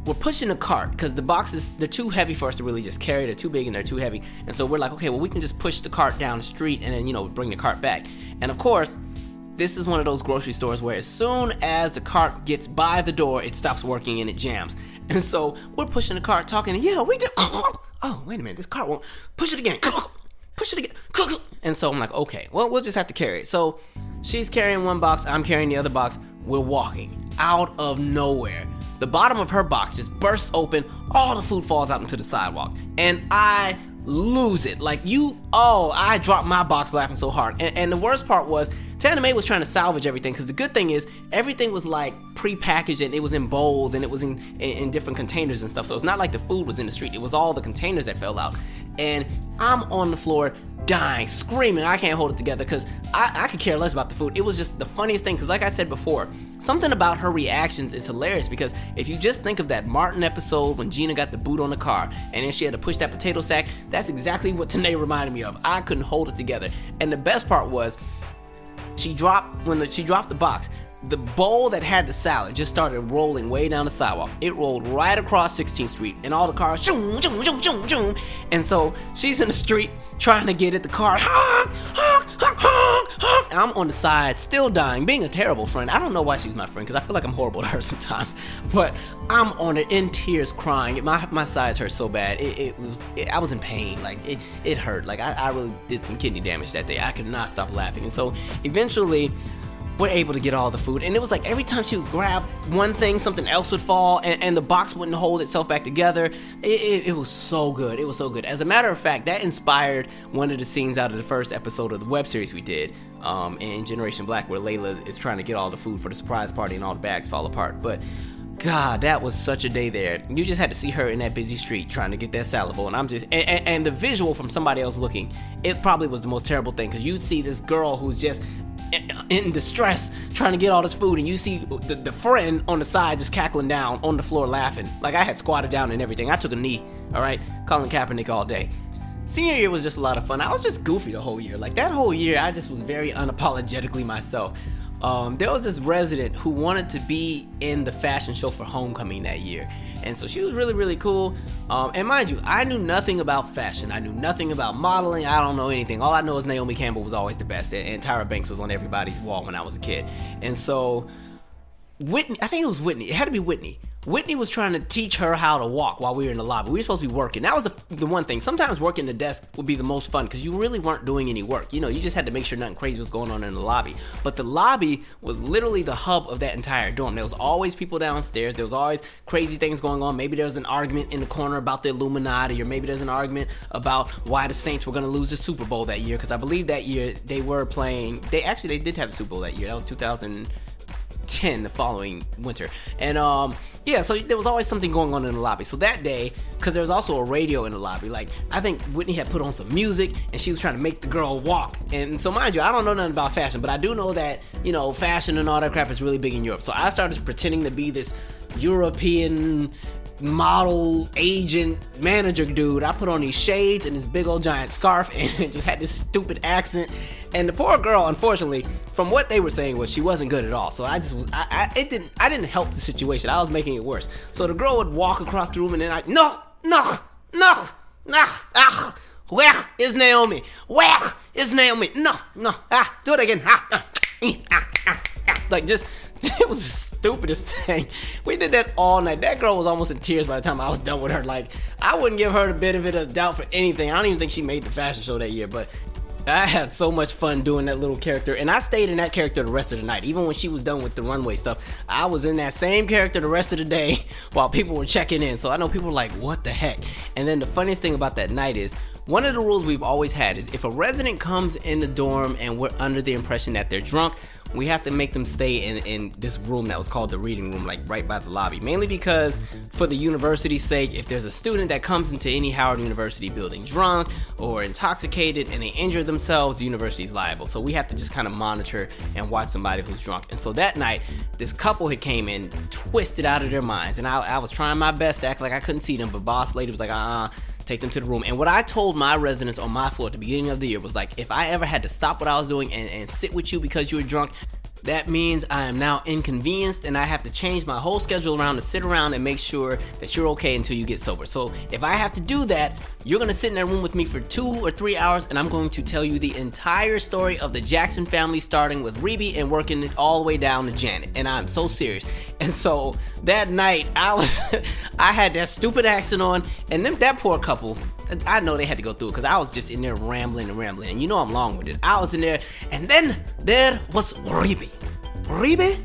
we're pushing a cart because the boxes, they're too heavy for us to really just carry. They're too big and they're too heavy. And so we're like, okay, well, we can just push the cart down the street and then, bring the cart back. And of course, this is one of those grocery stores where as soon as the cart gets by the door, it stops working and it jams. And so we're pushing the cart talking, yeah, we did. Oh, wait a minute, this cart won't. Push it again. Push it again. And so I'm like, okay, well, we'll just have to carry it. So she's carrying one box, I'm carrying the other box. We're walking out of nowhere. The bottom of her box just bursts open, all the food falls out into the sidewalk, and I lose it. I dropped my box laughing so hard. And the worst part was, Tana Mae was trying to salvage everything, because the good thing is, everything was like pre-packaged and it was in bowls and it was in different containers and stuff, so it's not like the food was in the street, it was all the containers that fell out. And I'm on the floor dying, screaming, I can't hold it together because I could care less about the food. It was just the funniest thing because like I said before, something about her reactions is hilarious because if you just think of that Martin episode when Gina got the boot on the car and then she had to push that potato sack, that's exactly what Tanae reminded me of. I couldn't hold it together. And the best part was when she dropped the box, the bowl that had the salad just started rolling way down the sidewalk. It rolled right across 16th Street and all the cars, zoom, zoom, zoom, zoom, zoom. And so she's in the street trying to get at the car. Honk, honk, honk, honk, honk. I'm on the side, still dying, being a terrible friend. I don't know why she's my friend because I feel like I'm horrible to her sometimes. But I'm on it in tears crying. My sides hurt so bad. I was in pain. Like it hurt. Like I really did some kidney damage that day. I could not stop laughing. And so eventually we're able to get all the food, and it was like every time she would grab one thing, something else would fall, and the box wouldn't hold itself back together. It was so good. It was so good. As a matter of fact, that inspired one of the scenes out of the first episode of the web series we did in Generation Black, where Layla is trying to get all the food for the surprise party and all the bags fall apart. But God, that was such a day there. You just had to see her in that busy street trying to get that salad bowl, and I'm just and the visual from somebody else looking, it probably was the most terrible thing because you'd see this girl who's just in distress trying to get all this food, and you see the friend on the side just cackling down on the floor laughing. Like I had squatted down and everything. I took a knee, all right, Colin Kaepernick all day. Senior year was just a lot of fun. I was just goofy the whole year. Like that whole year, I just was very unapologetically myself. there was this resident who wanted to be in the fashion show for homecoming that year. And so she was really, really cool. And mind you, I knew nothing about fashion. I knew nothing about modeling. I don't know anything. All I know is Naomi Campbell was always the best. And Tyra Banks was on everybody's wall when I was a kid. And so Whitney, I think it was Whitney. It had to be Whitney. Whitney was trying to teach her how to walk while we were in the lobby. We were supposed to be working. That was the one thing. Sometimes working the desk would be the most fun because you really weren't doing any work. You know, you just had to make sure nothing crazy was going on in the lobby. But the lobby was literally the hub of that entire dorm. There was always people downstairs. There was always crazy things going on. Maybe there was an argument in the corner about the Illuminati, or maybe there's an argument about why the Saints were going to lose the Super Bowl that year, because I believe that year they were playing. They did have the Super Bowl that year. That was 2010, the following winter. And yeah, so there was always something going on in the lobby. So that day, because there was also a radio in the lobby, like I think Whitney had put on some music and she was trying to make the girl walk. And so mind you, I don't know nothing about fashion, but I do know that, you know, fashion and all that crap is really big in Europe. So I started pretending to be this European model agent manager dude. I put on these shades and this big old giant scarf and just had this stupid accent. And the poor girl, unfortunately, from what they were saying, was she wasn't good at all. So I didn't help the situation. I was making it worse. So the girl would walk across the room and then no, where is Naomi? Where is Naomi? No, do it again. Like just, it was the stupidest thing. We did that all night. That girl was almost in tears by the time I was done with her. Like, I wouldn't give her the benefit of the doubt for anything. I don't even think she made the fashion show that year, but I had so much fun doing that little character, and I stayed in that character the rest of the night. Even when she was done with the runway stuff, I was in that same character the rest of the day while people were checking in. So I know people were like, what the heck? And then the funniest thing about that night is, one of the rules we've always had is if a resident comes in the dorm and we're under the impression that they're drunk, we have to make them stay in this room that was called the reading room, like right by the lobby. Mainly because for the university's sake, if there's a student that comes into any Howard University building drunk or intoxicated and they injure themselves, the university's liable. So we have to just kind of monitor and watch somebody who's drunk. And so that night, this couple had came in, twisted out of their minds. And I was trying my best to act like I couldn't see them, but boss lady was like, take them to the room. And what I told my residents on my floor at the beginning of the year was like, if I ever had to stop what I was doing and sit with you because you were drunk, that means I am now inconvenienced and I have to change my whole schedule around to sit around and make sure that you're okay until you get sober. So if I have to do that, you're going to sit in that room with me for 2 or 3 hours and I'm going to tell you the entire story of the Jackson family, starting with Reby and working it all the way down to Janet. And I'm so serious. And so that night I had that stupid accent on, and then that poor couple, I know they had to go through it because I was just in there rambling. And you know I'm long-winded. I was in there, and then there was Reby. Reby,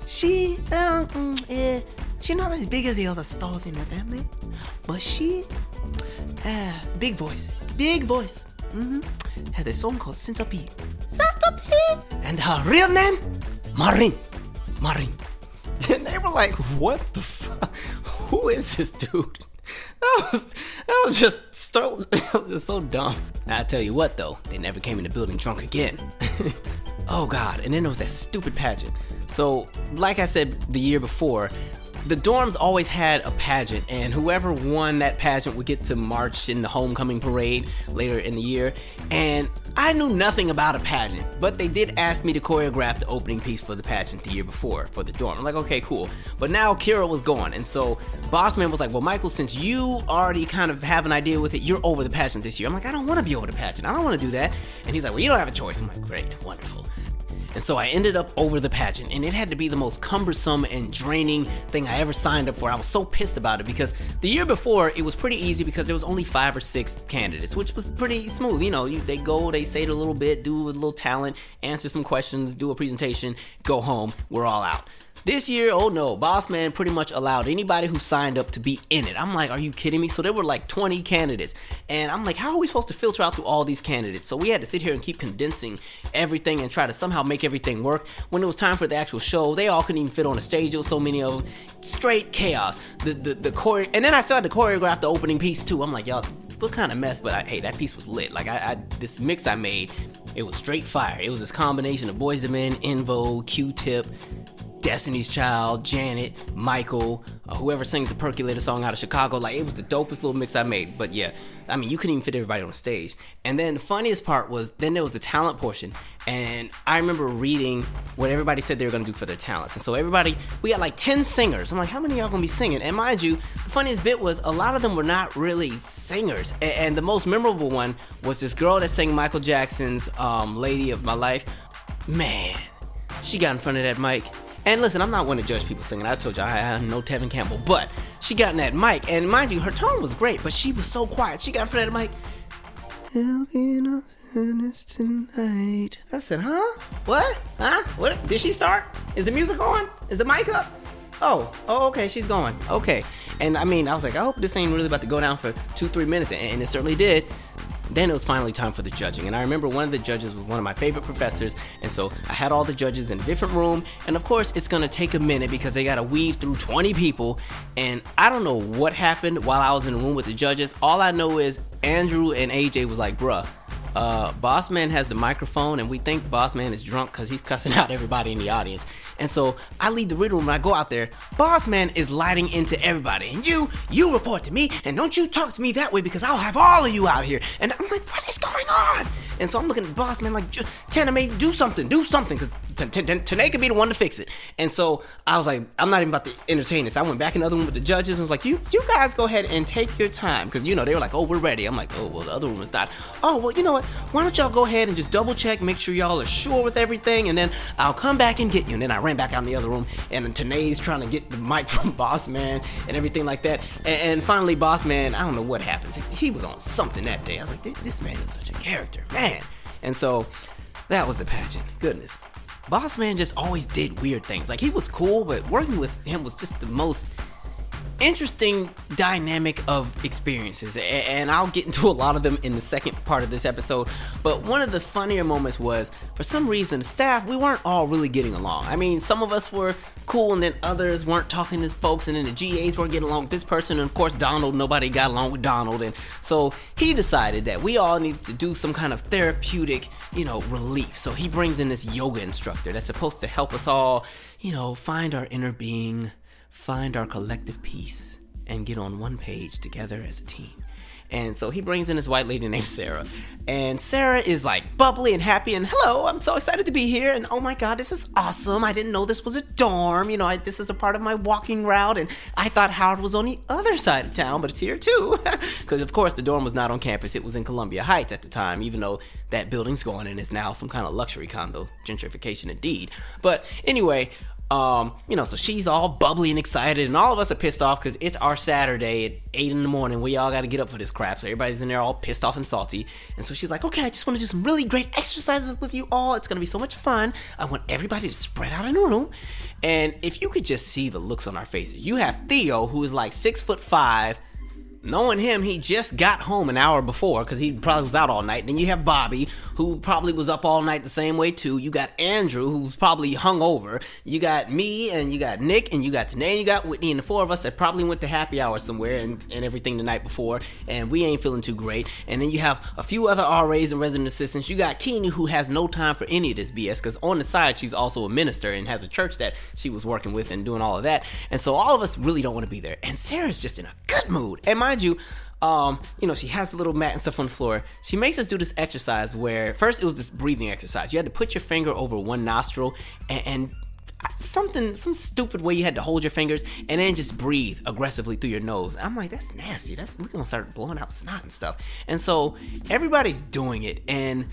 she's not as big as the other stars in the family, but she, big voice. Has a song called Centipede. And her real name, Maureen. And they were like, what the fuck? Who is this dude? That was just so dumb. I tell you what though, they never came in the building drunk again. Oh God, and then there was that stupid pageant. So, like I said the year before, the dorms always had a pageant, and whoever won that pageant would get to march in the homecoming parade later in the year. And I knew nothing about a pageant, but they did ask me to choreograph the opening piece for the pageant the year before for the dorm. I'm like, okay, cool. But now Kira was gone, and so Bossman was like, well, Michael, since you already kind of have an idea with it, you're over the pageant this year. I'm like, I don't want to be over the pageant. I don't want to do that. And he's like, well, you don't have a choice. I'm like, great, wonderful. And so I ended up over the pageant, and it had to be the most cumbersome and draining thing I ever signed up for. I was so pissed about it because the year before it was pretty easy because there was only 5 or 6 candidates, which was pretty smooth. You know, they go, they say it a little bit, do a little talent, answer some questions, do a presentation, go home, we're all out. This year, oh no, Bossman pretty much allowed anybody who signed up to be in it. I'm like, are you kidding me? So there were like 20 candidates. And I'm like, how are we supposed to filter out through all these candidates? So we had to sit here and keep condensing everything and try to somehow make everything work. When it was time for the actual show, they all couldn't even fit on the stage. There was so many of them. Straight chaos. And then I started to choreograph the opening piece too. I'm like, y'all, what kind of mess? But hey, that piece was lit. Like this mix I made, it was straight fire. It was this combination of Boyz II Men, En Vogue, Q-Tip, Destiny's Child, Janet, Michael, whoever sings the Percolator song out of Chicago. Like, it was the dopest little mix I made. But yeah, I mean, you couldn't even fit everybody on the stage. And then the funniest part was, then there was the talent portion. And I remember reading what everybody said they were going to do for their talents. And so we got like 10 singers. I'm like, how many of y'all going to be singing? And mind you, the funniest bit was a lot of them were not really singers. And the most memorable one was this girl that sang Michael Jackson's Lady of My Life. Man, she got in front of that mic. And listen, I'm not one to judge people singing. I told you I know Tevin Campbell. But she got in that mic. And mind you, her tone was great, but she was so quiet. She got in front of that mic. There'll be no sadness tonight. I said, huh? What? Huh? What? Did she start? Is the music on? Is the mic up? Oh, okay, she's going. Okay. And I mean, I was like, I hope this ain't really about to go down for 2-3 minutes. And it certainly did. Then it was finally time for the judging, and I remember one of the judges was one of my favorite professors, and so I had all the judges in a different room, and of course it's gonna take a minute because they gotta weave through 20 people, and I don't know what happened while I was in the room with the judges. All I know is Andrew and AJ was like, bruh, Boss Man has the microphone, and we think Boss Man is drunk because he's cussing out everybody in the audience. And so I leave the reading room and I go out there. Boss Man is lighting into everybody, and you report to me, and don't you talk to me that way because I'll have all of you out here. And I'm like, what is going on? And so I'm looking at Boss Man like, Taname, do something, because Tanae could be the one to fix it. And so I was like, I'm not even about to entertain this. I went back in the other room with the judges and was like, you guys go ahead and take your time, because they were like, oh, we're ready. I'm like, oh, well, the other room is not. Oh, well, you know what? Why don't y'all go ahead and just double check, make sure y'all are sure with everything, and then I'll come back and get you. And then I ran back out in the other room, and Tanae's trying to get the mic from Boss Man and everything like that. And finally, Boss Man, I don't know what happened. He was on something that day. I was like, this man is such a character, man. And so that was the pageant. Goodness. Boss Man just always did weird things. Like, he was cool, but working with him was just the most interesting dynamic of experiences, and I'll get into a lot of them in the second part of this episode. But one of the funnier moments was, for some reason, the staff, we weren't all really getting along. I mean, some of us were cool, and then others weren't talking to folks, and then the GAs weren't getting along with this person, and of course Donald, nobody got along with Donald. And so he decided that we all needed to do some kind of therapeutic, relief. So he brings in this yoga instructor that's supposed to help us all, find our inner being, find our collective peace, and get on one page together as a team. And so he brings in this white lady named Sarah. And Sarah is like bubbly and happy, and hello, I'm so excited to be here, and oh my god, this is awesome. I didn't know this was a dorm. This is a part of my walking route, and I thought Howard was on the other side of town, but it's here too. Because of course the dorm was not on campus. It was in Columbia Heights at the time, even though that building's gone and is now some kind of luxury condo. Gentrification indeed. But anyway, so she's all bubbly and excited, and all of us are pissed off because it's our Saturday at 8 in the morning. We all got to get up for this crap, so everybody's in there all pissed off and salty. And so she's like, okay, I just want to do some really great exercises with you all. It's going to be so much fun. I want everybody to spread out in the room. And if you could just see the looks on our faces, you have Theo, who is like 6'5". Knowing him, he just got home an hour before because he probably was out all night. Then you have Bobby, who probably was up all night the same way too. You got Andrew, who's probably hungover. You got me, and you got Nick, and you got Tanae, and you got Whitney, and the four of us that probably went to happy hour somewhere and everything the night before, and we ain't feeling too great. And then you have a few other RAs and resident assistants. You got Keene, who has no time for any of this BS because on the side she's also a minister and has a church that she was working with and doing all of that. And so all of us really don't want to be there. And Sarah's just in a good mood. And mind you, she has a little mat and stuff on the floor. She makes us do this exercise where first it was this breathing exercise. You had to put your finger over one nostril and some stupid way you had to hold your fingers and then just breathe aggressively through your nose. I'm like, that's nasty. We're gonna start blowing out snot and stuff. And so everybody's doing it, and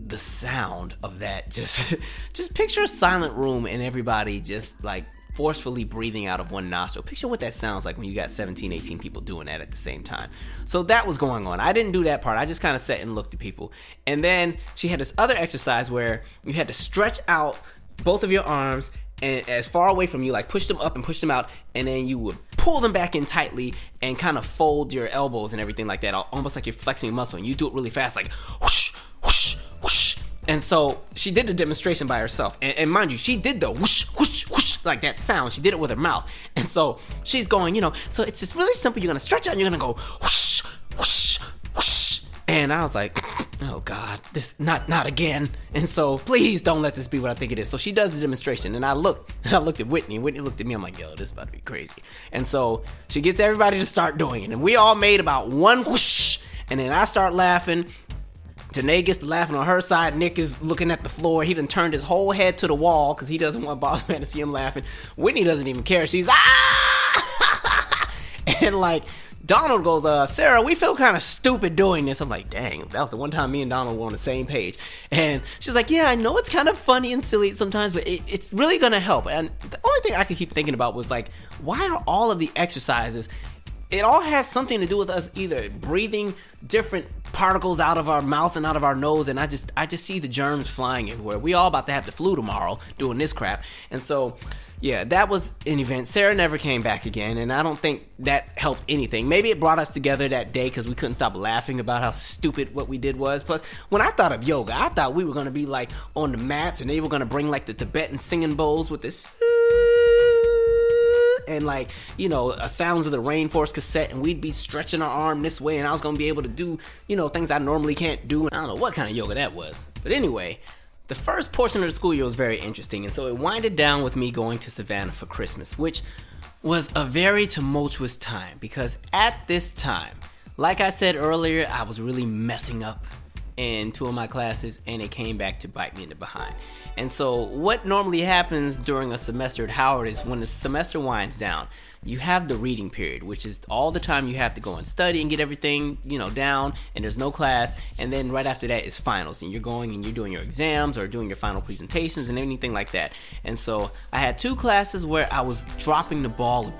the sound of that just picture a silent room and everybody just like forcefully breathing out of one nostril. Picture what that sounds like when you got 17, 18 people doing that at the same time. So that was going on. I didn't do that part. I just kind of sat and looked at people. And then she had this other exercise where you had to stretch out both of your arms and as far away from you, like push them up and push them out, and then you would pull them back in tightly and kind of fold your elbows and everything like that, almost like you're flexing a muscle. And you do it really fast, like whoosh, whoosh, whoosh. And so she did the demonstration by herself. And mind you, she did the whoosh, whoosh, whoosh, like that sound. She did it with her mouth. And so she's going, so it's just really simple. You're going to stretch out and you're going to go whoosh, whoosh, whoosh. And I was like, oh God, this, not again. And so please don't let this be what I think it is. So she does the demonstration. And I looked at Whitney. Whitney looked at me. I'm like, yo, this is about to be crazy. And so she gets everybody to start doing it. And we all made about one whoosh. And then I start laughing. Danae gets to laughing on her side. Nick is looking at the floor. He done turned his whole head to the wall because he doesn't want Boss Man to see him laughing. Whitney doesn't even care. She's and like Donald goes, Sarah, we feel kind of stupid doing this. I'm like, dang, that was the one time me and Donald were on the same page. And she's like, yeah, I know it's kind of funny and silly sometimes, but it's really gonna help. And the only thing I could keep thinking about was like, why are all of the exercises, it all has something to do with us either breathing different particles out of our mouth and out of our nose, and I just see the germs flying everywhere. We all about to have the flu tomorrow doing this crap. And so yeah, that was an event. Sarah never came back again, and I don't think that helped anything. Maybe it brought us together that day because we couldn't stop laughing about how stupid what we did was. Plus, when I thought of yoga, I thought we were going to be like on the mats and they were going to bring like the Tibetan singing bowls with this and like, you know, Sounds of the Rainforest cassette, and we'd be stretching our arm this way, and I was going to be able to do, you know, things I normally can't do. I don't know what kind of yoga that was. But anyway, the first portion of the school year was very interesting, and so it winded down with me going to Savannah for Christmas, which was a very tumultuous time because at this time, like I said earlier, I was really messing up in 2 of my classes, and it came back to bite me in the behind. And so what normally happens during a semester at Howard is when the semester winds down, you have the reading period, which is all the time you have to go and study and get everything, you know, down, and there's no class. And then right after that is finals, and you're going and you're doing your exams or doing your final presentations and anything like that. And so I had 2 classes where I was dropping the ball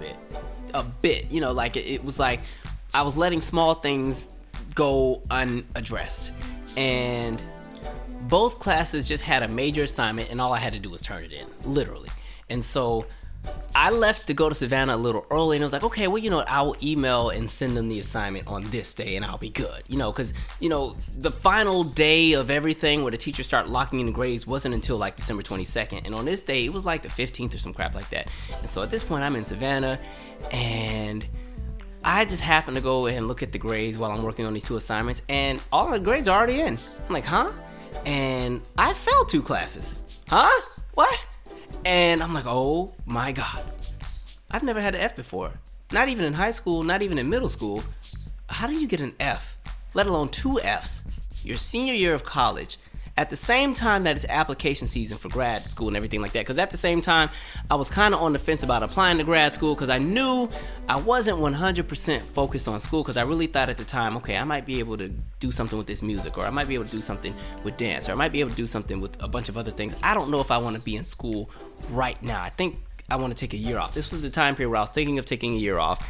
a bit, you know, like it was like I was letting small things go unaddressed. And both classes just had a major assignment, and all I had to do was turn it in, literally. And so I left to go to Savannah a little early, and I was like, okay, well, you know what, I'll email and send them the assignment on this day, and I'll be good. You know, because, you know, the final day of everything where the teachers start locking in the grades wasn't until like December 22nd. And on this day, it was like the 15th or some crap like that. And so at this point, I'm in Savannah, and I just happened to go and look at the grades while I'm working on these 2 assignments, and all the grades are already in. I'm like, huh? And I failed 2 classes. Huh? What? And I'm like, oh my God. I've never had an F before. Not even in high school, not even in middle school. How do you get an F? Let alone 2 Fs. Your senior year of college. At the same time that it's application season for grad school and everything like that. Because at the same time, I was kind of on the fence about applying to grad school because I knew I wasn't 100% focused on school, because I really thought at the time, okay, I might be able to do something with this music, or I might be able to do something with dance, or I might be able to do something with a bunch of other things. I don't know if I want to be in school right now. I think I want to take a year off. This was the time period where I was thinking of taking a year off.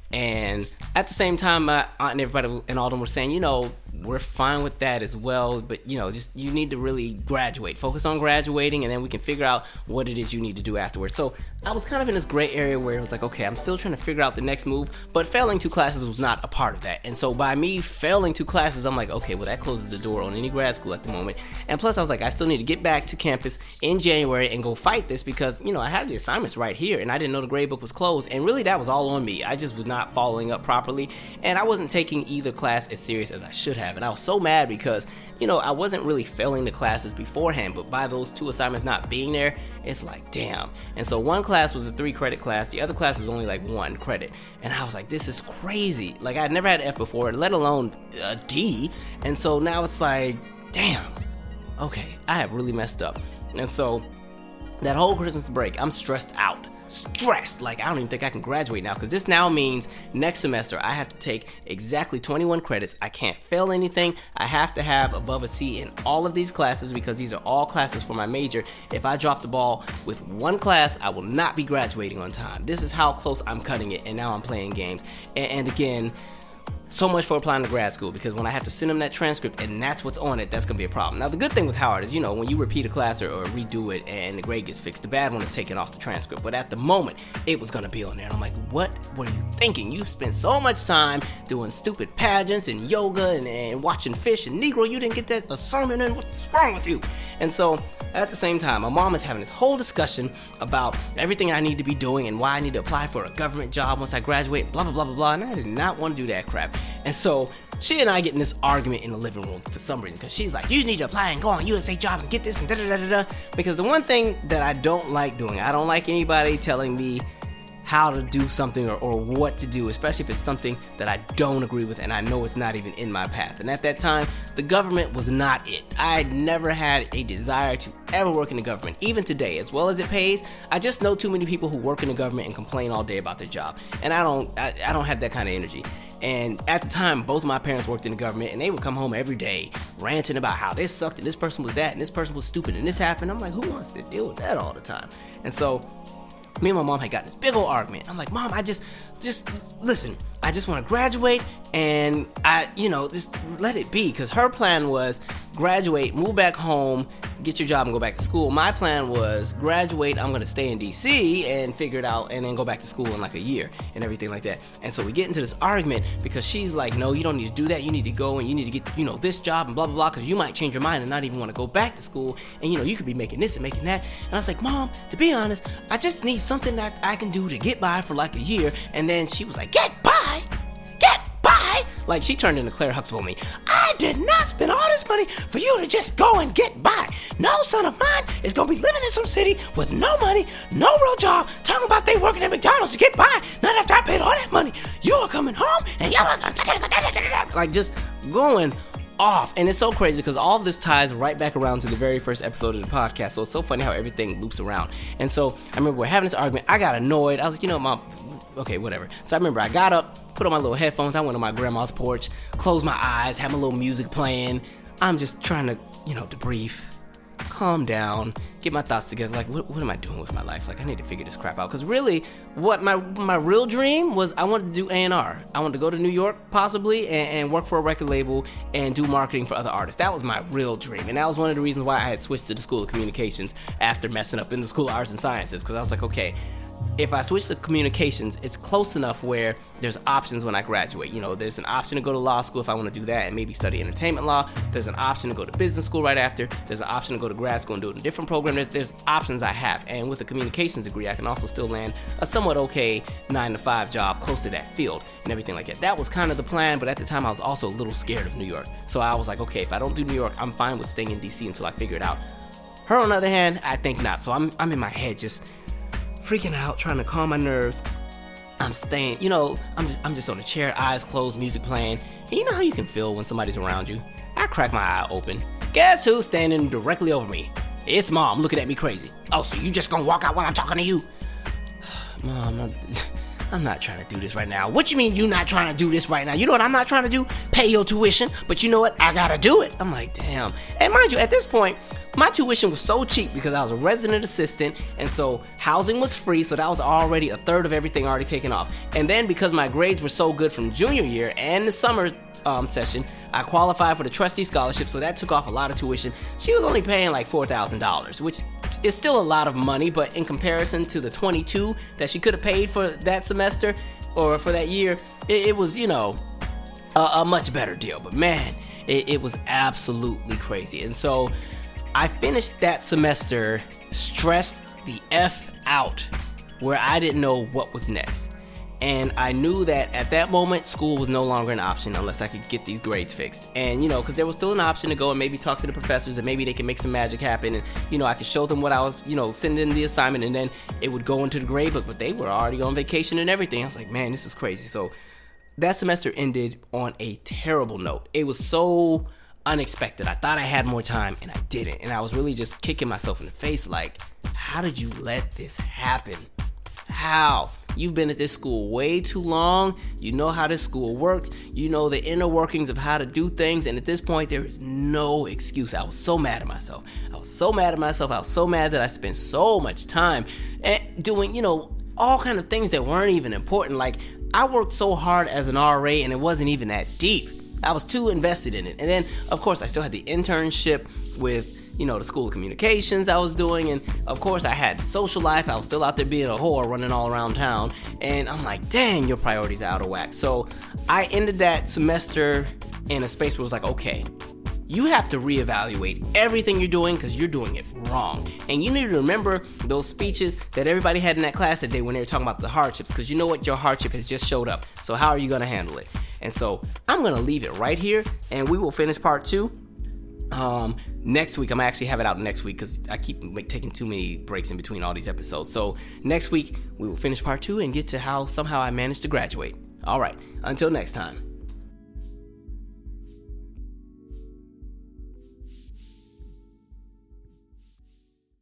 And at the same time, my aunt and everybody and all of them were saying, you know, we're fine with that as well, but, you know, just you need to really graduate. Focus on graduating, and then we can figure out what it is you need to do afterwards. So I was kind of in this gray area where it was like, okay, I'm still trying to figure out the next move, but failing 2 classes was not a part of that. And so by me failing 2 classes, I'm like, okay, well, that closes the door on any grad school at the moment. And plus, I was like, I still need to get back to campus in January and go fight this because, you know, I had the assignments right here, and I didn't know the grade book was closed. And really, that was all on me. I just was not following up properly, and I wasn't taking either class as serious as I should have. And I was so mad because, you know, I wasn't really failing the classes beforehand, but by those 2 assignments not being there, it's like, damn. And so one class was a 3-credit class, the other class was only like 1 credit, and I was like, this is crazy. Like, I'd never had an F before, let alone a D. And so now it's like, damn, okay, I have really messed up. And so that whole Christmas break, I'm stressed out. Like, I don't even think I can graduate now, because this now means next semester I have to take exactly 21 credits. I can't fail anything. I have to have above a C in all of these classes, because these are all classes for my major. If I drop the ball with 1 class, I will not be graduating on time. This is how close I'm cutting it, and now I'm playing games. And again, so much for applying to grad school, because when I have to send them that transcript and that's what's on it, that's going to be a problem. Now, the good thing with Howard is, you know, when you repeat a class or redo it and the grade gets fixed, the bad one is taken off the transcript. But at the moment, it was going to be on there. And I'm like, what were you thinking? You spent so much time doing stupid pageants and yoga and watching fish and Negro. You didn't get that a sermon in. What's wrong with you? And so at the same time, my mom is having this whole discussion about everything I need to be doing and why I need to apply for a government job once I graduate, blah, blah, blah, blah, blah. And I did not want to do that crap. And so she and I get in this argument in the living room for some reason, because she's like, you need to apply and go on USA Jobs and get this and da-da-da-da-da. Because the one thing that I don't like doing, I don't like anybody telling me how to do something or what to do, especially if it's something that I don't agree with and I know it's not even in my path. And at that time, the government was not it. I had never had a desire to ever work in the government. Even today, as well as it pays, I just know too many people who work in the government and complain all day about their job. And I don't have that kind of energy. And at the time, both of my parents worked in the government, and they would come home every day ranting about how this sucked and this person was that and this person was stupid and this happened. I'm like, who wants to deal with that all the time? And so me and my mom had got this big old argument. I'm like, Mom, I just listen, I just want to graduate and just let it be. Because her plan was graduate, move back home, get your job and go back to school. My plan was graduate, I'm going to stay in DC and figure it out and then go back to school in like a year and everything like that. And so we get into this argument because she's like, no, you don't need to do that. You need to go and you need to get, this job and blah, blah, blah, because you might change your mind and not even want to go back to school. And, you could be making this and making that. And I was like, Mom, to be honest, I just need something that I can do to get by for like a year. And then she was like, get by? Like, she turned into Claire Huxtable on me. I did not spend all this money for you to just go and get by. No son of mine is going to be living in some city with no money, no real job, talking about they working at McDonald's to get by. Not after I paid all that money. You are coming home and y'all like just going off. And it's so crazy because all of this ties right back around to the very first episode of the podcast. So it's so funny how everything loops around. And so I remember we're having this argument. I got annoyed. I was like, Mom, okay, whatever. So I remember I got up, put on my little headphones. I went on my grandma's porch, closed my eyes, had my little music playing. I'm just trying to, debrief, calm down, get my thoughts together. Like, what am I doing with my life? Like, I need to figure this crap out. Because really, what my real dream was, I wanted to do A&R. I wanted to go to New York, possibly, and work for a record label and do marketing for other artists. That was my real dream. And that was one of the reasons why I had switched to the School of Communications after messing up in the School of Arts and Sciences. Because I was like, okay, if I switch to communications, it's close enough where there's options when I graduate. There's an option to go to law school if I want to do that and maybe study entertainment law. There's an option to go to business school right after. There's an option to go to grad school and do it in a different program. There's options I have. And with a communications degree, I can also still land a somewhat okay 9-to-5 job close to that field and everything like that. That was kind of the plan, but at the time I was also a little scared of New York. So I was like, okay, if I don't do New York, I'm fine with staying in DC until I figure it out. Her, on the other hand, I think not. So I'm in my head just freaking out, trying to calm my nerves. I'm staying, I'm just on a chair, eyes closed, music playing. And you know how you can feel when somebody's around you? I crack my eye open. Guess who's standing directly over me? It's Mom looking at me crazy. Oh, so you just gonna walk out while I'm talking to you? Mom, I'm not trying to do this right now. What you mean you not trying to do this right now? You know what I'm not trying to do? Pay your tuition. But you know what? I gotta do it. I'm like, damn. And mind you, at this point, my tuition was so cheap because I was a resident assistant, and so housing was free, so that was already a third of everything already taken off. And then because my grades were so good from junior year and the summer session, I qualified for the trustee scholarship, so that took off a lot of tuition. She was only paying like $4,000, which is still a lot of money, but in comparison to the $22,000 that she could have paid for that semester or for that year, it was, a much better deal. But man, it was absolutely crazy. And so I finished that semester stressed the F out, where I didn't know what was next. And I knew that at that moment, school was no longer an option unless I could get these grades fixed. And, because there was still an option to go and maybe talk to the professors and maybe they can make some magic happen. And, I could show them what I was, send in the assignment and then it would go into the grade book. But they were already on vacation and everything. I was like, man, this is crazy. So that semester ended on a terrible note. It was so unexpected. I thought I had more time and I didn't. And I was really just kicking myself in the face like, how did you let this happen? How? You've been at this school way too long. You know how this school works. You know the inner workings of how to do things. And at this point, there is no excuse. I was so mad at myself. I was so mad that I spent so much time doing, all kind of things that weren't even important. Like, I worked so hard as an RA and it wasn't even that deep. I was too invested in it. And then, of course, I still had the internship with, the School of Communications I was doing. And, of course, I had the social life. I was still out there being a whore running all around town. And I'm like, dang, your priorities are out of whack. So I ended that semester in a space where it was like, okay, you have to reevaluate everything you're doing because you're doing it wrong. And you need to remember those speeches that everybody had in that class that day when they were talking about the hardships, because you know what? Your hardship has just showed up. So how are you going to handle it? And so I'm going to leave it right here, and we will finish part 2 Next week, I'm gonna actually have it out next week because I keep taking too many breaks in between all these episodes. So next week, we will finish part 2 and get to how somehow I managed to graduate. All right, until next time.